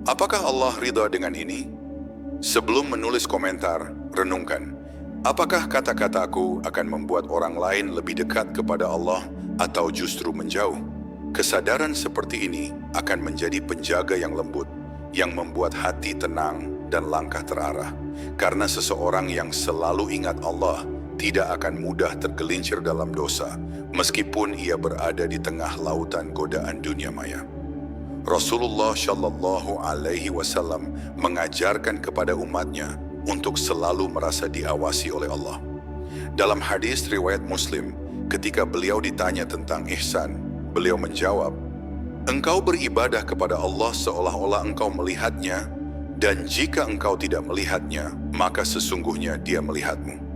apakah Allah ridha dengan ini? Sebelum menulis komentar, renungkan, apakah kata-kataku akan membuat orang lain lebih dekat kepada Allah atau justru menjauh? Kesadaran seperti ini akan menjadi penjaga yang lembut, yang membuat hati tenang dan langkah terarah. Karena seseorang yang selalu ingat Allah tidak akan mudah tergelincir dalam dosa, meskipun ia berada di tengah lautan godaan dunia maya. Rasulullah Shallallahu Alaihi Wasallam mengajarkan kepada umatnya untuk selalu merasa diawasi oleh Allah. Dalam hadis riwayat Muslim, ketika beliau ditanya tentang ihsan, beliau menjawab, "Engkau beribadah kepada Allah seolah-olah engkau melihatnya, dan jika engkau tidak melihatnya, maka sesungguhnya Dia melihatmu."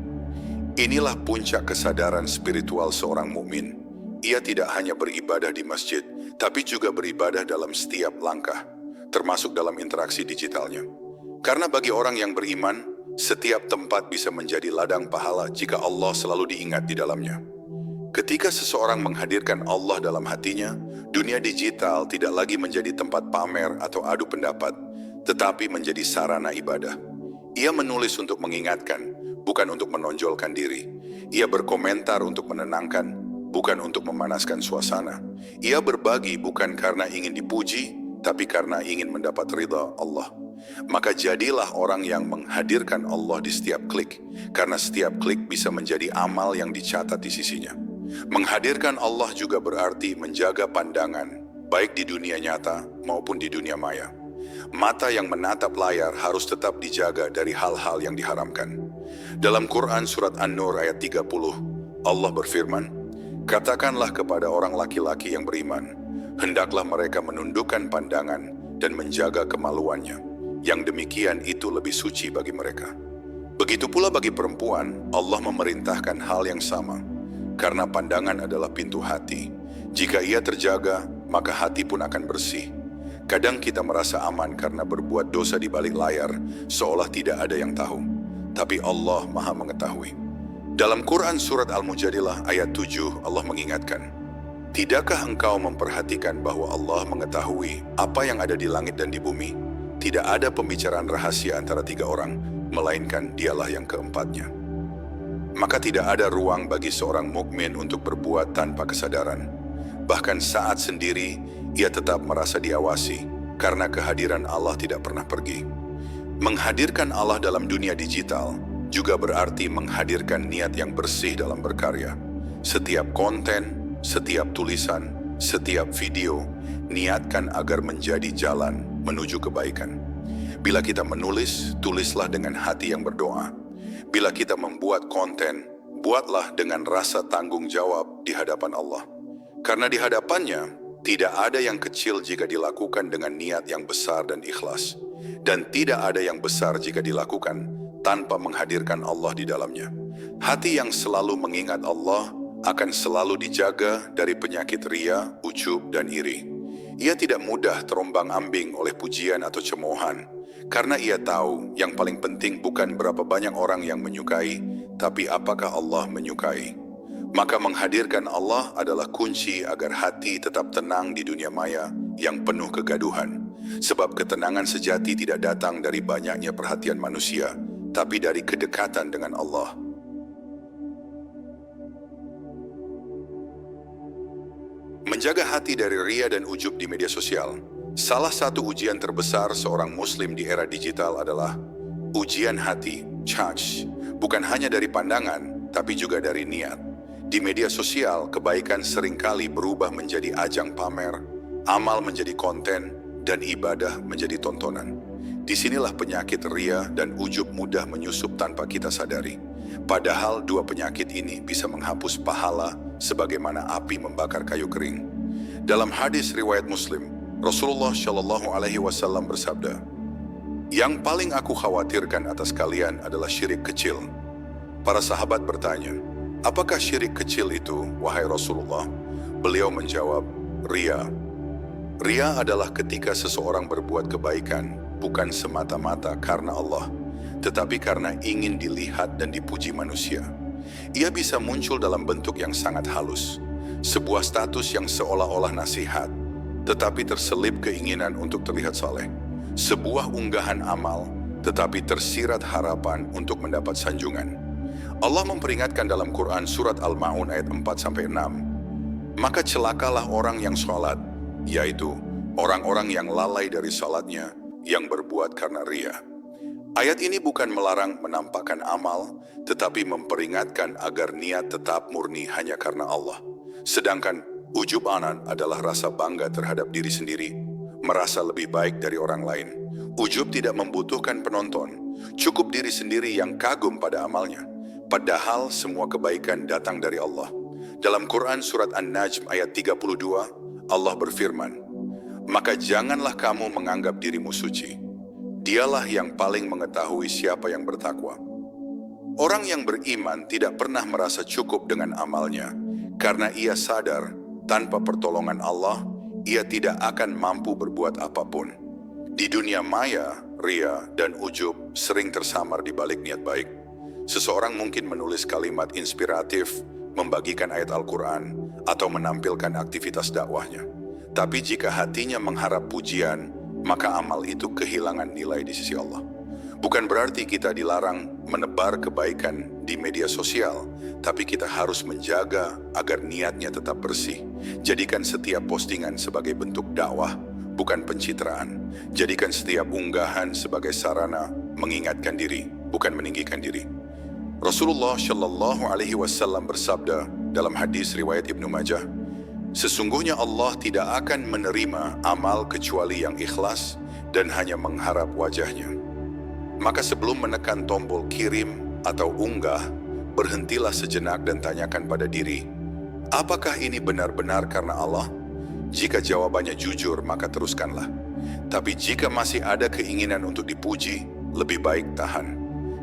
Inilah puncak kesadaran spiritual seorang mukmin. Ia tidak hanya beribadah di masjid, tapi juga beribadah dalam setiap langkah, termasuk dalam interaksi digitalnya. Karena bagi orang yang beriman, setiap tempat bisa menjadi ladang pahala jika Allah selalu diingat di dalamnya. Ketika seseorang menghadirkan Allah dalam hatinya, dunia digital tidak lagi menjadi tempat pamer atau adu pendapat, tetapi menjadi sarana ibadah. Ia menulis untuk mengingatkan, bukan untuk menonjolkan diri. Ia berkomentar untuk menenangkan, bukan untuk memanaskan suasana. Ia berbagi bukan karena ingin dipuji, tapi karena ingin mendapat ridha Allah. Maka jadilah orang yang menghadirkan Allah di setiap klik, karena setiap klik bisa menjadi amal yang dicatat di sisinya. Menghadirkan Allah juga berarti menjaga pandangan, baik di dunia nyata maupun di dunia maya. Mata yang menatap layar harus tetap dijaga dari hal-hal yang diharamkan. Dalam Quran surat An-Nur ayat 30, Allah berfirman, "Katakanlah kepada orang laki-laki yang beriman, hendaklah mereka menundukkan pandangan dan menjaga kemaluannya. Yang demikian itu lebih suci bagi mereka." Begitu pula bagi perempuan, Allah memerintahkan hal yang sama, karena pandangan adalah pintu hati. Jika ia terjaga, maka hati pun akan bersih. Kadang kita merasa aman karena berbuat dosa di balik layar, seolah tidak ada yang tahu. Tapi Allah Maha mengetahui. Dalam Quran surat Al-Mujadilah ayat 7, Allah mengingatkan, "Tidakkah engkau memperhatikan bahwa Allah mengetahui apa yang ada di langit dan di bumi? Tidak ada pembicaraan rahasia antara tiga orang, melainkan Dialah yang keempatnya." Maka tidak ada ruang bagi seorang mukmin untuk berbuat tanpa kesadaran. Bahkan saat sendiri, ia tetap merasa diawasi, karena kehadiran Allah tidak pernah pergi. Menghadirkan Allah dalam dunia digital juga berarti menghadirkan niat yang bersih dalam berkarya. Setiap konten, setiap tulisan, setiap video, niatkan agar menjadi jalan menuju kebaikan. Bila kita menulis, tulislah dengan hati yang berdoa. Bila kita membuat konten, buatlah dengan rasa tanggung jawab di hadapan Allah. Karena di hadapannya, tidak ada yang kecil jika dilakukan dengan niat yang besar dan ikhlas. Dan tidak ada yang besar jika dilakukan tanpa menghadirkan Allah di dalamnya. Hati yang selalu mengingat Allah akan selalu dijaga dari penyakit ria, ujub, dan iri. Ia tidak mudah terombang-ambing oleh pujian atau cemoohan, karena ia tahu yang paling penting bukan berapa banyak orang yang menyukai, tapi apakah Allah menyukai. Maka menghadirkan Allah adalah kunci agar hati tetap tenang di dunia maya yang penuh kegaduhan. Sebab ketenangan sejati tidak datang dari banyaknya perhatian manusia, tapi dari kedekatan dengan Allah. Menjaga hati dari ria dan ujub di media sosial. Salah satu ujian terbesar seorang muslim di era digital adalah ujian hati, charge. Bukan hanya dari pandangan, tapi juga dari niat. Di media sosial, kebaikan seringkali berubah menjadi ajang pamer, amal menjadi konten, dan ibadah menjadi tontonan. Disinilah penyakit ria dan ujub mudah menyusup tanpa kita sadari. Padahal dua penyakit ini bisa menghapus pahala sebagaimana api membakar kayu kering. Dalam hadis riwayat Muslim, Rasulullah Shallallahu Alaihi Wasallam bersabda, "Yang paling aku khawatirkan atas kalian adalah syirik kecil." Para sahabat bertanya, "Apakah syirik kecil itu, wahai Rasulullah?" Beliau menjawab, "Ria." Ria adalah ketika seseorang berbuat kebaikan bukan semata-mata karena Allah, tetapi karena ingin dilihat dan dipuji manusia. Ia bisa muncul dalam bentuk yang sangat halus, sebuah status yang seolah-olah nasihat, tetapi terselip keinginan untuk terlihat saleh. Sebuah unggahan amal, tetapi tersirat harapan untuk mendapat sanjungan. Allah memperingatkan dalam Quran surat Al-Ma'un ayat 4-6, "Maka celakalah orang yang sholat, yaitu orang-orang yang lalai dari salatnya, yang berbuat karena ria." Ayat ini bukan melarang menampakkan amal, tetapi memperingatkan agar niat tetap murni hanya karena Allah. Sedangkan ujub anan adalah rasa bangga terhadap diri sendiri, merasa lebih baik dari orang lain. Ujub tidak membutuhkan penonton, cukup diri sendiri yang kagum pada amalnya. Padahal semua kebaikan datang dari Allah. Dalam Quran surat An-Najm ayat 32, Allah berfirman, "Maka janganlah kamu menganggap dirimu suci. Dialah yang paling mengetahui siapa yang bertakwa." Orang yang beriman tidak pernah merasa cukup dengan amalnya, karena ia sadar tanpa pertolongan Allah, ia tidak akan mampu berbuat apapun. Di dunia maya, ria dan ujub sering tersamar di balik niat baik. Seseorang mungkin menulis kalimat inspiratif, membagikan ayat Al-Quran, atau menampilkan aktivitas dakwahnya. Tapi jika hatinya mengharap pujian, maka amal itu kehilangan nilai di sisi Allah. Bukan berarti kita dilarang menebar kebaikan di media sosial, tapi kita harus menjaga agar niatnya tetap bersih. Jadikan setiap postingan sebagai bentuk dakwah, bukan pencitraan. Jadikan setiap unggahan sebagai sarana mengingatkan diri, bukan meninggikan diri. Rasulullah Shallallahu Alaihi Wasallam bersabda dalam hadis riwayat Ibnu Majah, "Sesungguhnya Allah tidak akan menerima amal kecuali yang ikhlas dan hanya mengharap wajahnya." Maka sebelum menekan tombol kirim atau unggah, berhentilah sejenak dan tanyakan pada diri, apakah ini benar-benar karena Allah? Jika jawabannya jujur, maka teruskanlah. Tapi jika masih ada keinginan untuk dipuji, lebih baik tahan.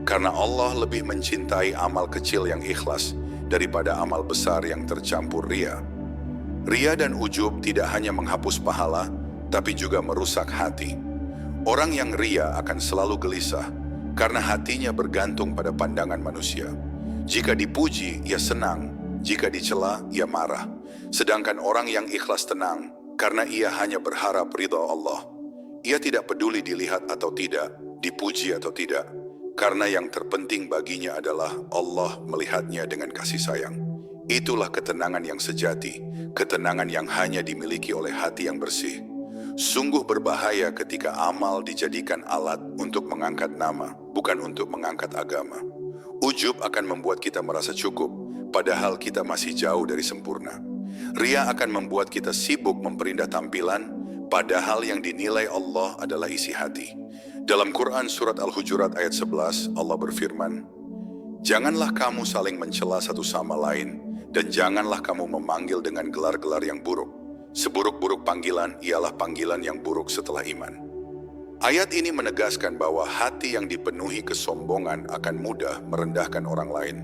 Karena Allah lebih mencintai amal kecil yang ikhlas daripada amal besar yang tercampur ria. Ria dan ujub tidak hanya menghapus pahala, tapi juga merusak hati. Orang yang ria akan selalu gelisah, karena hatinya bergantung pada pandangan manusia. Jika dipuji, ia senang. Jika dicela, ia marah. Sedangkan orang yang ikhlas tenang, karena ia hanya berharap ridha Allah. Ia tidak peduli dilihat atau tidak, dipuji atau tidak. Karena yang terpenting baginya adalah Allah melihatnya dengan kasih sayang. Itulah ketenangan yang sejati, ketenangan yang hanya dimiliki oleh hati yang bersih. Sungguh berbahaya ketika amal dijadikan alat untuk mengangkat nama, bukan untuk mengangkat agama. Ujub akan membuat kita merasa cukup, padahal kita masih jauh dari sempurna. Ria akan membuat kita sibuk memperindah tampilan, padahal yang dinilai Allah adalah isi hati. Dalam Quran surat Al-Hujurat ayat 11, Allah berfirman, "Janganlah kamu saling mencela satu sama lain, dan janganlah kamu memanggil dengan gelar-gelar yang buruk. Seburuk-buruk panggilan ialah panggilan yang buruk setelah iman." Ayat ini menegaskan bahwa hati yang dipenuhi kesombongan akan mudah merendahkan orang lain.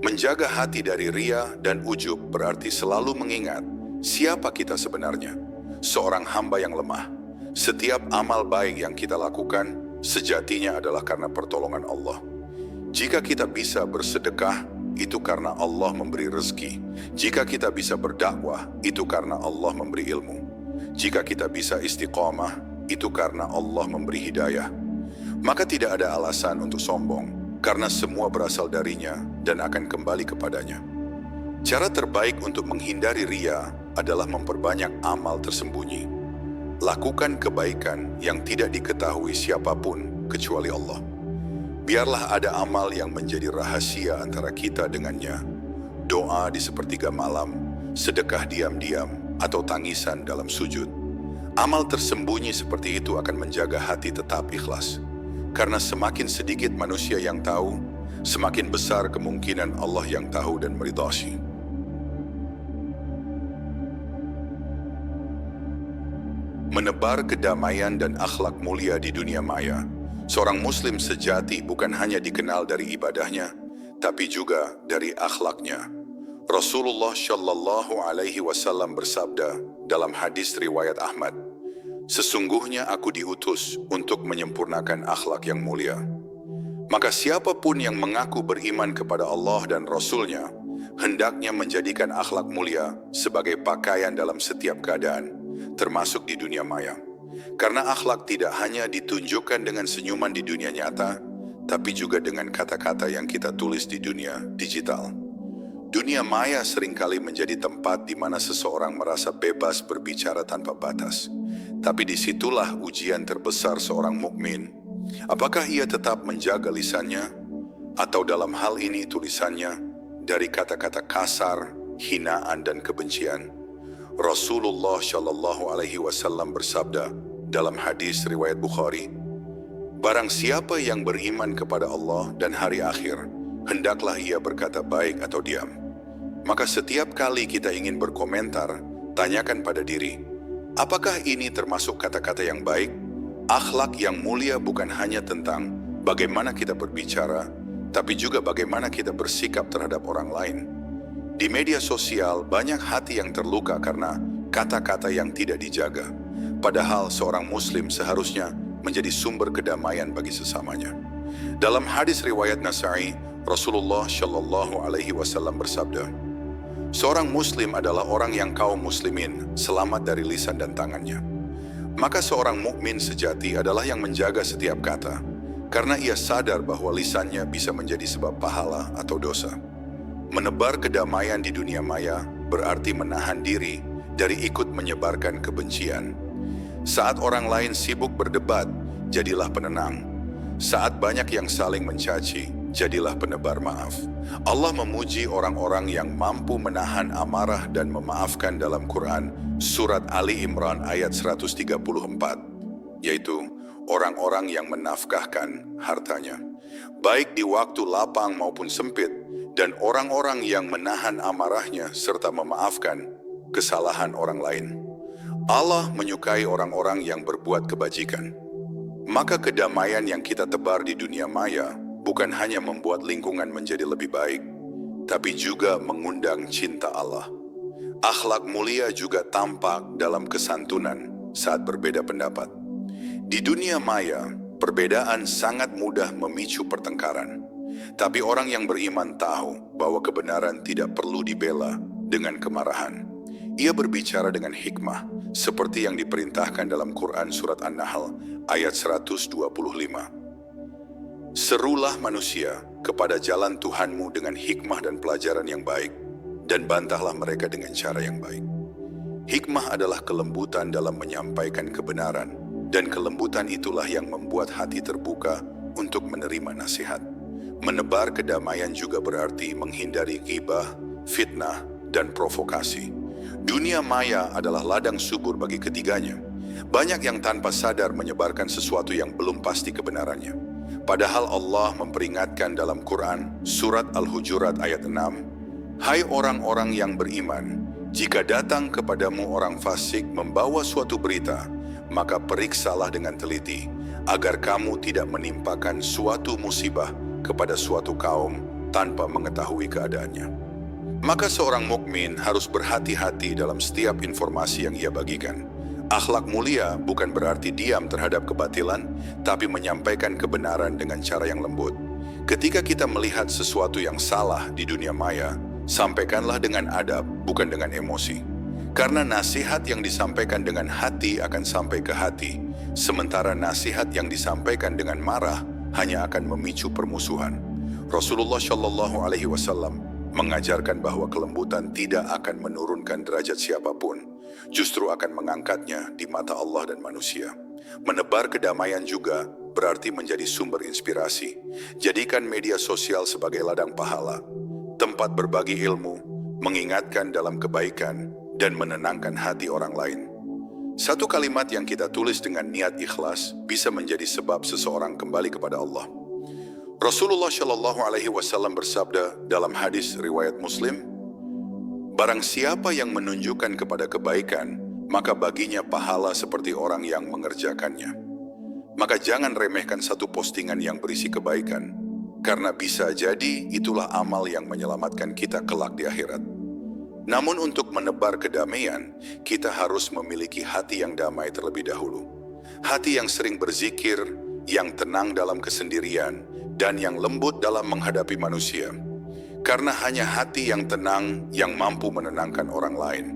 Menjaga hati dari ria dan ujub berarti selalu mengingat siapa kita sebenarnya, seorang hamba yang lemah. Setiap amal baik yang kita lakukan sejatinya adalah karena pertolongan Allah. Jika kita bisa bersedekah, itu karena Allah memberi rezeki. Jika kita bisa berdakwah, itu karena Allah memberi ilmu. Jika kita bisa istiqamah, itu karena Allah memberi hidayah. Maka tidak ada alasan untuk sombong, karena semua berasal darinya dan akan kembali kepadanya. Cara terbaik untuk menghindari ria adalah memperbanyak amal tersembunyi. Lakukan kebaikan yang tidak diketahui siapapun kecuali Allah. Biarlah ada amal yang menjadi rahasia antara kita dengannya. Doa di sepertiga malam, sedekah diam-diam, atau tangisan dalam sujud. Amal tersembunyi seperti itu akan menjaga hati tetap ikhlas. Karena semakin sedikit manusia yang tahu, semakin besar kemungkinan Allah yang tahu dan meridhai. Menebar kedamaian dan akhlak mulia di dunia maya. Seorang muslim sejati bukan hanya dikenal dari ibadahnya, tapi juga dari akhlaknya. Rasulullah Shallallahu Alaihi Wasallam bersabda dalam hadis riwayat Ahmad, "Sesungguhnya aku diutus untuk menyempurnakan akhlak yang mulia. Maka siapapun yang mengaku beriman kepada Allah dan Rasul-Nya, hendaknya menjadikan akhlak mulia sebagai pakaian dalam setiap keadaan, termasuk di dunia maya. Karena akhlak tidak hanya ditunjukkan dengan senyuman di dunia nyata, tapi juga dengan kata-kata yang kita tulis di dunia digital." Dunia maya seringkali menjadi tempat di mana seseorang merasa bebas berbicara tanpa batas. Tapi disitulah ujian terbesar seorang mukmin. Apakah ia tetap menjaga lisannya? Atau dalam hal ini tulisannya dari kata-kata kasar, hinaan, dan kebencian? Rasulullah Shallallahu Alaihi Wasallam bersabda dalam hadis riwayat Bukhari, "Barang siapa yang beriman kepada Allah dan hari akhir, hendaklah ia berkata baik atau diam." Maka setiap kali kita ingin berkomentar, tanyakan pada diri, apakah ini termasuk kata-kata yang baik? Akhlak yang mulia bukan hanya tentang bagaimana kita berbicara, tapi juga bagaimana kita bersikap terhadap orang lain. Di media sosial, banyak hati yang terluka karena kata-kata yang tidak dijaga. Padahal seorang muslim seharusnya menjadi sumber kedamaian bagi sesamanya. Dalam hadis riwayat Nasa'i, Rasulullah Shallallahu Alaihi Wasallam bersabda, "Seorang muslim adalah orang yang kaum muslimin selamat dari lisan dan tangannya." Maka seorang mukmin sejati adalah yang menjaga setiap kata, karena ia sadar bahwa lisannya bisa menjadi sebab pahala atau dosa. Menebar kedamaian di dunia maya berarti menahan diri dari ikut menyebarkan kebencian. Saat orang lain sibuk berdebat, jadilah penenang. Saat banyak yang saling mencaci, jadilah penebar maaf. Allah memuji orang-orang yang mampu menahan amarah dan memaafkan dalam Quran Surat Ali Imran ayat 134, yaitu orang-orang yang menafkahkan hartanya, baik di waktu lapang maupun sempit, dan orang-orang yang menahan amarahnya serta memaafkan kesalahan orang lain. Allah menyukai orang-orang yang berbuat kebajikan. Maka kedamaian yang kita tebar di dunia maya bukan hanya membuat lingkungan menjadi lebih baik, tapi juga mengundang cinta Allah. Akhlak mulia juga tampak dalam kesantunan saat berbeda pendapat. Di dunia maya, perbedaan sangat mudah memicu pertengkaran. Tapi orang yang beriman tahu bahwa kebenaran tidak perlu dibela dengan kemarahan. Ia berbicara dengan hikmah, seperti yang diperintahkan dalam Quran Surat An-Nahl ayat 125. Serulah manusia kepada jalan Tuhanmu dengan hikmah dan pelajaran yang baik, dan bantahlah mereka dengan cara yang baik. Hikmah adalah kelembutan dalam menyampaikan kebenaran, dan kelembutan itulah yang membuat hati terbuka untuk menerima nasihat. Menebar kedamaian juga berarti menghindari ghibah, fitnah, dan provokasi. Dunia maya adalah ladang subur bagi ketiganya. Banyak yang tanpa sadar menyebarkan sesuatu yang belum pasti kebenarannya. Padahal Allah memperingatkan dalam Quran Surat Al-Hujurat ayat 6, "Hai orang-orang yang beriman, jika datang kepadamu orang fasik membawa suatu berita, maka periksalah dengan teliti, agar kamu tidak menimpakan suatu musibah kepada suatu kaum tanpa mengetahui keadaannya." Maka seorang mukmin harus berhati-hati dalam setiap informasi yang ia bagikan. Akhlak mulia bukan berarti diam terhadap kebatilan, tapi menyampaikan kebenaran dengan cara yang lembut. Ketika kita melihat sesuatu yang salah di dunia maya, sampaikanlah dengan adab, bukan dengan emosi. Karena nasihat yang disampaikan dengan hati akan sampai ke hati, sementara nasihat yang disampaikan dengan marah hanya akan memicu permusuhan. Rasulullah Shallallahu Alaihi Wasallam mengajarkan bahwa kelembutan tidak akan menurunkan derajat siapapun, justru akan mengangkatnya di mata Allah dan manusia. Menebar kedamaian juga berarti menjadi sumber inspirasi. Jadikan media sosial sebagai ladang pahala, tempat berbagi ilmu, mengingatkan dalam kebaikan, dan menenangkan hati orang lain. Satu kalimat yang kita tulis dengan niat ikhlas bisa menjadi sebab seseorang kembali kepada Allah. Rasulullah Shallallahu Alaihi Wasallam bersabda dalam hadis riwayat Muslim, "Barang siapa yang menunjukkan kepada kebaikan, maka baginya pahala seperti orang yang mengerjakannya." Maka jangan remehkan satu postingan yang berisi kebaikan, karena bisa jadi itulah amal yang menyelamatkan kita kelak di akhirat. Namun untuk menebar kedamaian, kita harus memiliki hati yang damai terlebih dahulu. Hati yang sering berzikir, yang tenang dalam kesendirian, dan yang lembut dalam menghadapi manusia. Karena hanya hati yang tenang yang mampu menenangkan orang lain.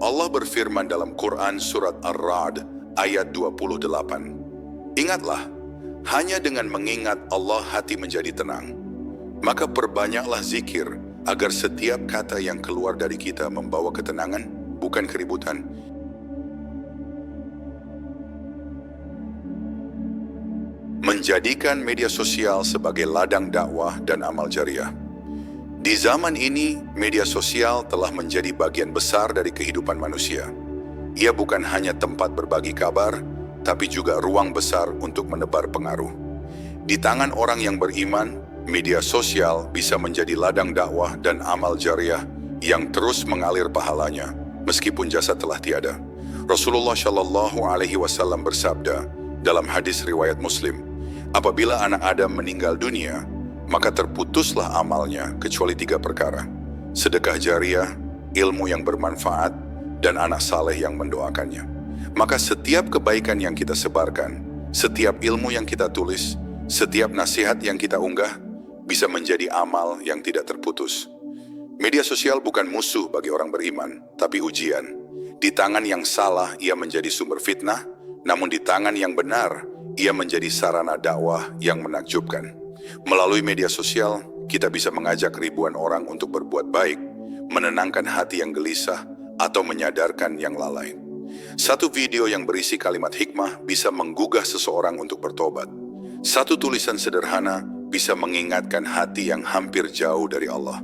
Allah berfirman dalam Quran surat Ar-Ra'd ayat 28. Ingatlah, hanya dengan mengingat Allah hati menjadi tenang. Maka perbanyaklah zikir agar setiap kata yang keluar dari kita membawa ketenangan, bukan keributan. Menjadikan media sosial sebagai ladang dakwah dan amal jariah. Di zaman ini, media sosial telah menjadi bagian besar dari kehidupan manusia. Ia bukan hanya tempat berbagi kabar, tapi juga ruang besar untuk menebar pengaruh. Di tangan orang yang beriman, media sosial bisa menjadi ladang dakwah dan amal jariah yang terus mengalir pahalanya, meskipun jasad telah tiada. Rasulullah Shallallahu Alaihi Wasallam bersabda dalam hadis riwayat Muslim, apabila anak Adam meninggal dunia, maka terputuslah amalnya kecuali 3 perkara. Sedekah jariah, ilmu yang bermanfaat, dan anak saleh yang mendoakannya. Maka setiap kebaikan yang kita sebarkan, setiap ilmu yang kita tulis, setiap nasihat yang kita unggah, bisa menjadi amal yang tidak terputus. Media sosial bukan musuh bagi orang beriman, tapi ujian. Di tangan yang salah, ia menjadi sumber fitnah, namun di tangan yang benar, ia menjadi sarana dakwah yang menakjubkan. Melalui media sosial, kita bisa mengajak ribuan orang untuk berbuat baik, menenangkan hati yang gelisah, atau menyadarkan yang lalai. Satu video yang berisi kalimat hikmah bisa menggugah seseorang untuk bertobat. Satu tulisan sederhana bisa mengingatkan hati yang hampir jauh dari Allah.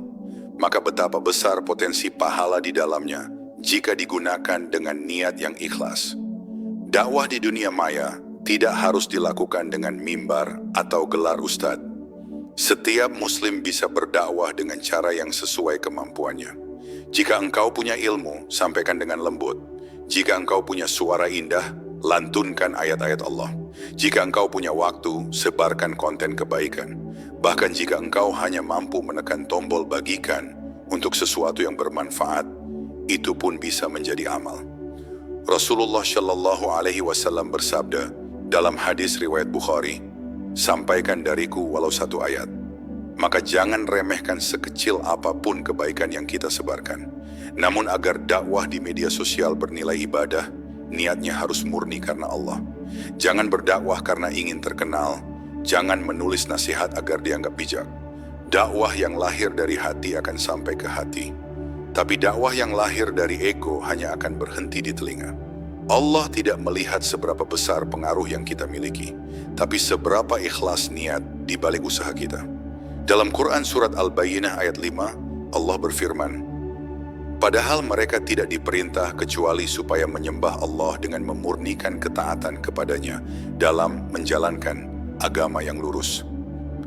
Maka betapa besar potensi pahala di dalamnya jika digunakan dengan niat yang ikhlas. Dakwah di dunia maya tidak harus dilakukan dengan mimbar atau gelar ustadz. Setiap muslim bisa berdakwah dengan cara yang sesuai kemampuannya. Jika engkau punya ilmu, sampaikan dengan lembut. Jika engkau punya suara indah, lantunkan ayat-ayat Allah. Jika engkau punya waktu, sebarkan konten kebaikan. Bahkan jika engkau hanya mampu menekan tombol bagikan untuk sesuatu yang bermanfaat, itu pun bisa menjadi amal. Rasulullah Shallallahu Alaihi Wasallam bersabda dalam hadis riwayat Bukhari, sampaikan dariku walau 1 ayat. Maka jangan remehkan sekecil apapun kebaikan yang kita sebarkan. Namun agar dakwah di media sosial bernilai ibadah, niatnya harus murni karena Allah. Jangan berdakwah karena ingin terkenal. Jangan menulis nasihat agar dianggap bijak. Dakwah yang lahir dari hati akan sampai ke hati. Tapi dakwah yang lahir dari ego hanya akan berhenti di telinga. Allah tidak melihat seberapa besar pengaruh yang kita miliki, tapi seberapa ikhlas niat di balik usaha kita. Dalam Quran surat Al-Bayyinah ayat 5, Allah berfirman, padahal mereka tidak diperintah kecuali supaya menyembah Allah dengan memurnikan ketaatan kepadanya dalam menjalankan agama yang lurus.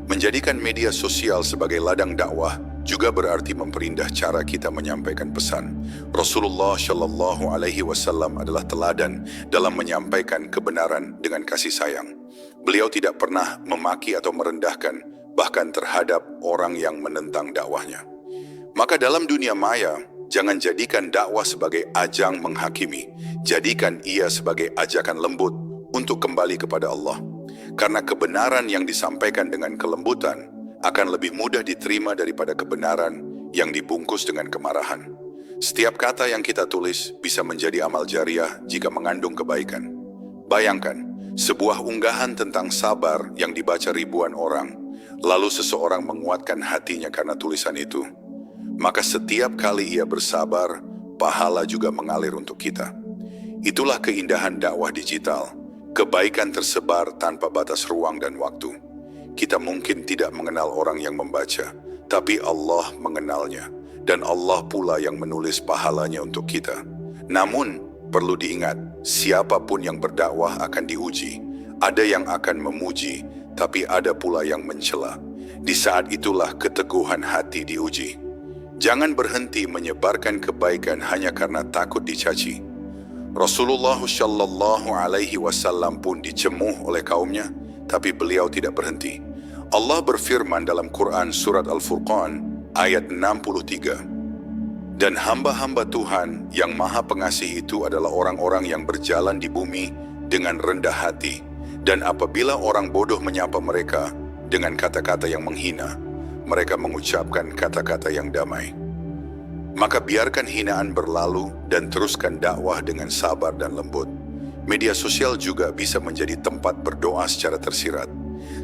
Menjadikan media sosial sebagai ladang dakwah juga berarti memperindah cara kita menyampaikan pesan. Rasulullah Shallallahu Alaihi Wasallam adalah teladan dalam menyampaikan kebenaran dengan kasih sayang. Beliau tidak pernah memaki atau merendahkan, bahkan terhadap orang yang menentang dakwahnya. Maka dalam dunia maya, jangan jadikan dakwah sebagai ajang menghakimi. Jadikan ia sebagai ajakan lembut untuk kembali kepada Allah. Karena kebenaran yang disampaikan dengan kelembutan akan lebih mudah diterima daripada kebenaran yang dibungkus dengan kemarahan. Setiap kata yang kita tulis bisa menjadi amal jariah jika mengandung kebaikan. Bayangkan, sebuah unggahan tentang sabar yang dibaca ribuan orang, lalu seseorang menguatkan hatinya karena tulisan itu. maka setiap kali ia bersabar, pahala juga mengalir untuk kita. Itulah keindahan dakwah digital. Kebaikan tersebar tanpa batas ruang dan waktu. Kita mungkin tidak mengenal orang yang membaca, tapi Allah mengenalnya. Dan Allah pula yang menulis pahalanya untuk kita. Namun, perlu diingat, siapapun yang berdakwah akan diuji. Ada yang akan memuji, tapi ada pula yang mencela. Di saat itulah keteguhan hati diuji. Jangan berhenti menyebarkan kebaikan hanya karena takut dicaci. Rasulullah Shallallahu Alaihi Wasallam pun dicemuh oleh kaumnya, tapi beliau tidak berhenti. Allah berfirman dalam Quran surat Al-Furqan ayat 63. Dan hamba-hamba Tuhan yang maha pengasih itu adalah orang-orang yang berjalan di bumi dengan rendah hati. Dan apabila orang bodoh menyapa mereka dengan kata-kata yang menghina, mereka mengucapkan kata-kata yang damai. Maka biarkan hinaan berlalu dan teruskan dakwah dengan sabar dan lembut. Media sosial juga bisa menjadi tempat berdoa secara tersirat.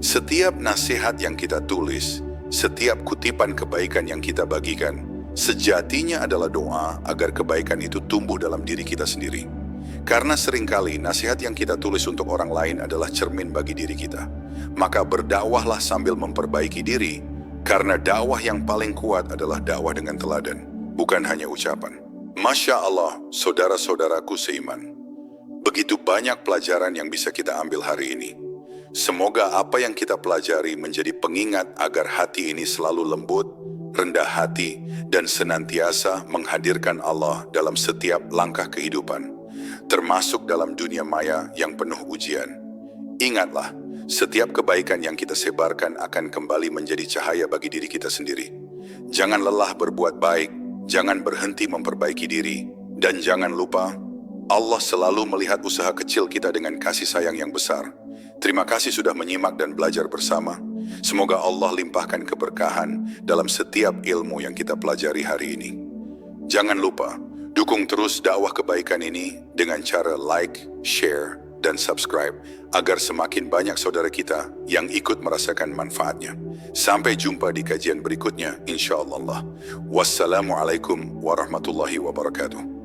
Setiap nasihat yang kita tulis, setiap kutipan kebaikan yang kita bagikan, sejatinya adalah doa agar kebaikan itu tumbuh dalam diri kita sendiri. Karena seringkali nasihat yang kita tulis untuk orang lain adalah cermin bagi diri kita. Maka berdakwahlah sambil memperbaiki diri, karena dakwah yang paling kuat adalah dakwah dengan teladan, bukan hanya ucapan. Masya Allah, saudara-saudaraku seiman. Begitu banyak pelajaran yang bisa kita ambil hari ini. Semoga apa yang kita pelajari menjadi pengingat agar hati ini selalu lembut, rendah hati, dan senantiasa menghadirkan Allah dalam setiap langkah kehidupan, termasuk dalam dunia maya yang penuh ujian. Ingatlah, setiap kebaikan yang kita sebarkan akan kembali menjadi cahaya bagi diri kita sendiri. Jangan lelah berbuat baik, jangan berhenti memperbaiki diri, dan jangan lupa, Allah selalu melihat usaha kecil kita dengan kasih sayang yang besar. Terima kasih sudah menyimak dan belajar bersama. Semoga Allah limpahkan keberkahan dalam setiap ilmu yang kita pelajari hari ini. Jangan lupa, dukung terus dakwah kebaikan ini dengan cara like, share, dan subscribe agar semakin banyak saudara kita yang ikut merasakan manfaatnya. Sampai jumpa di kajian berikutnya, insya Allah. Wassalamualaikum warahmatullahi wabarakatuh.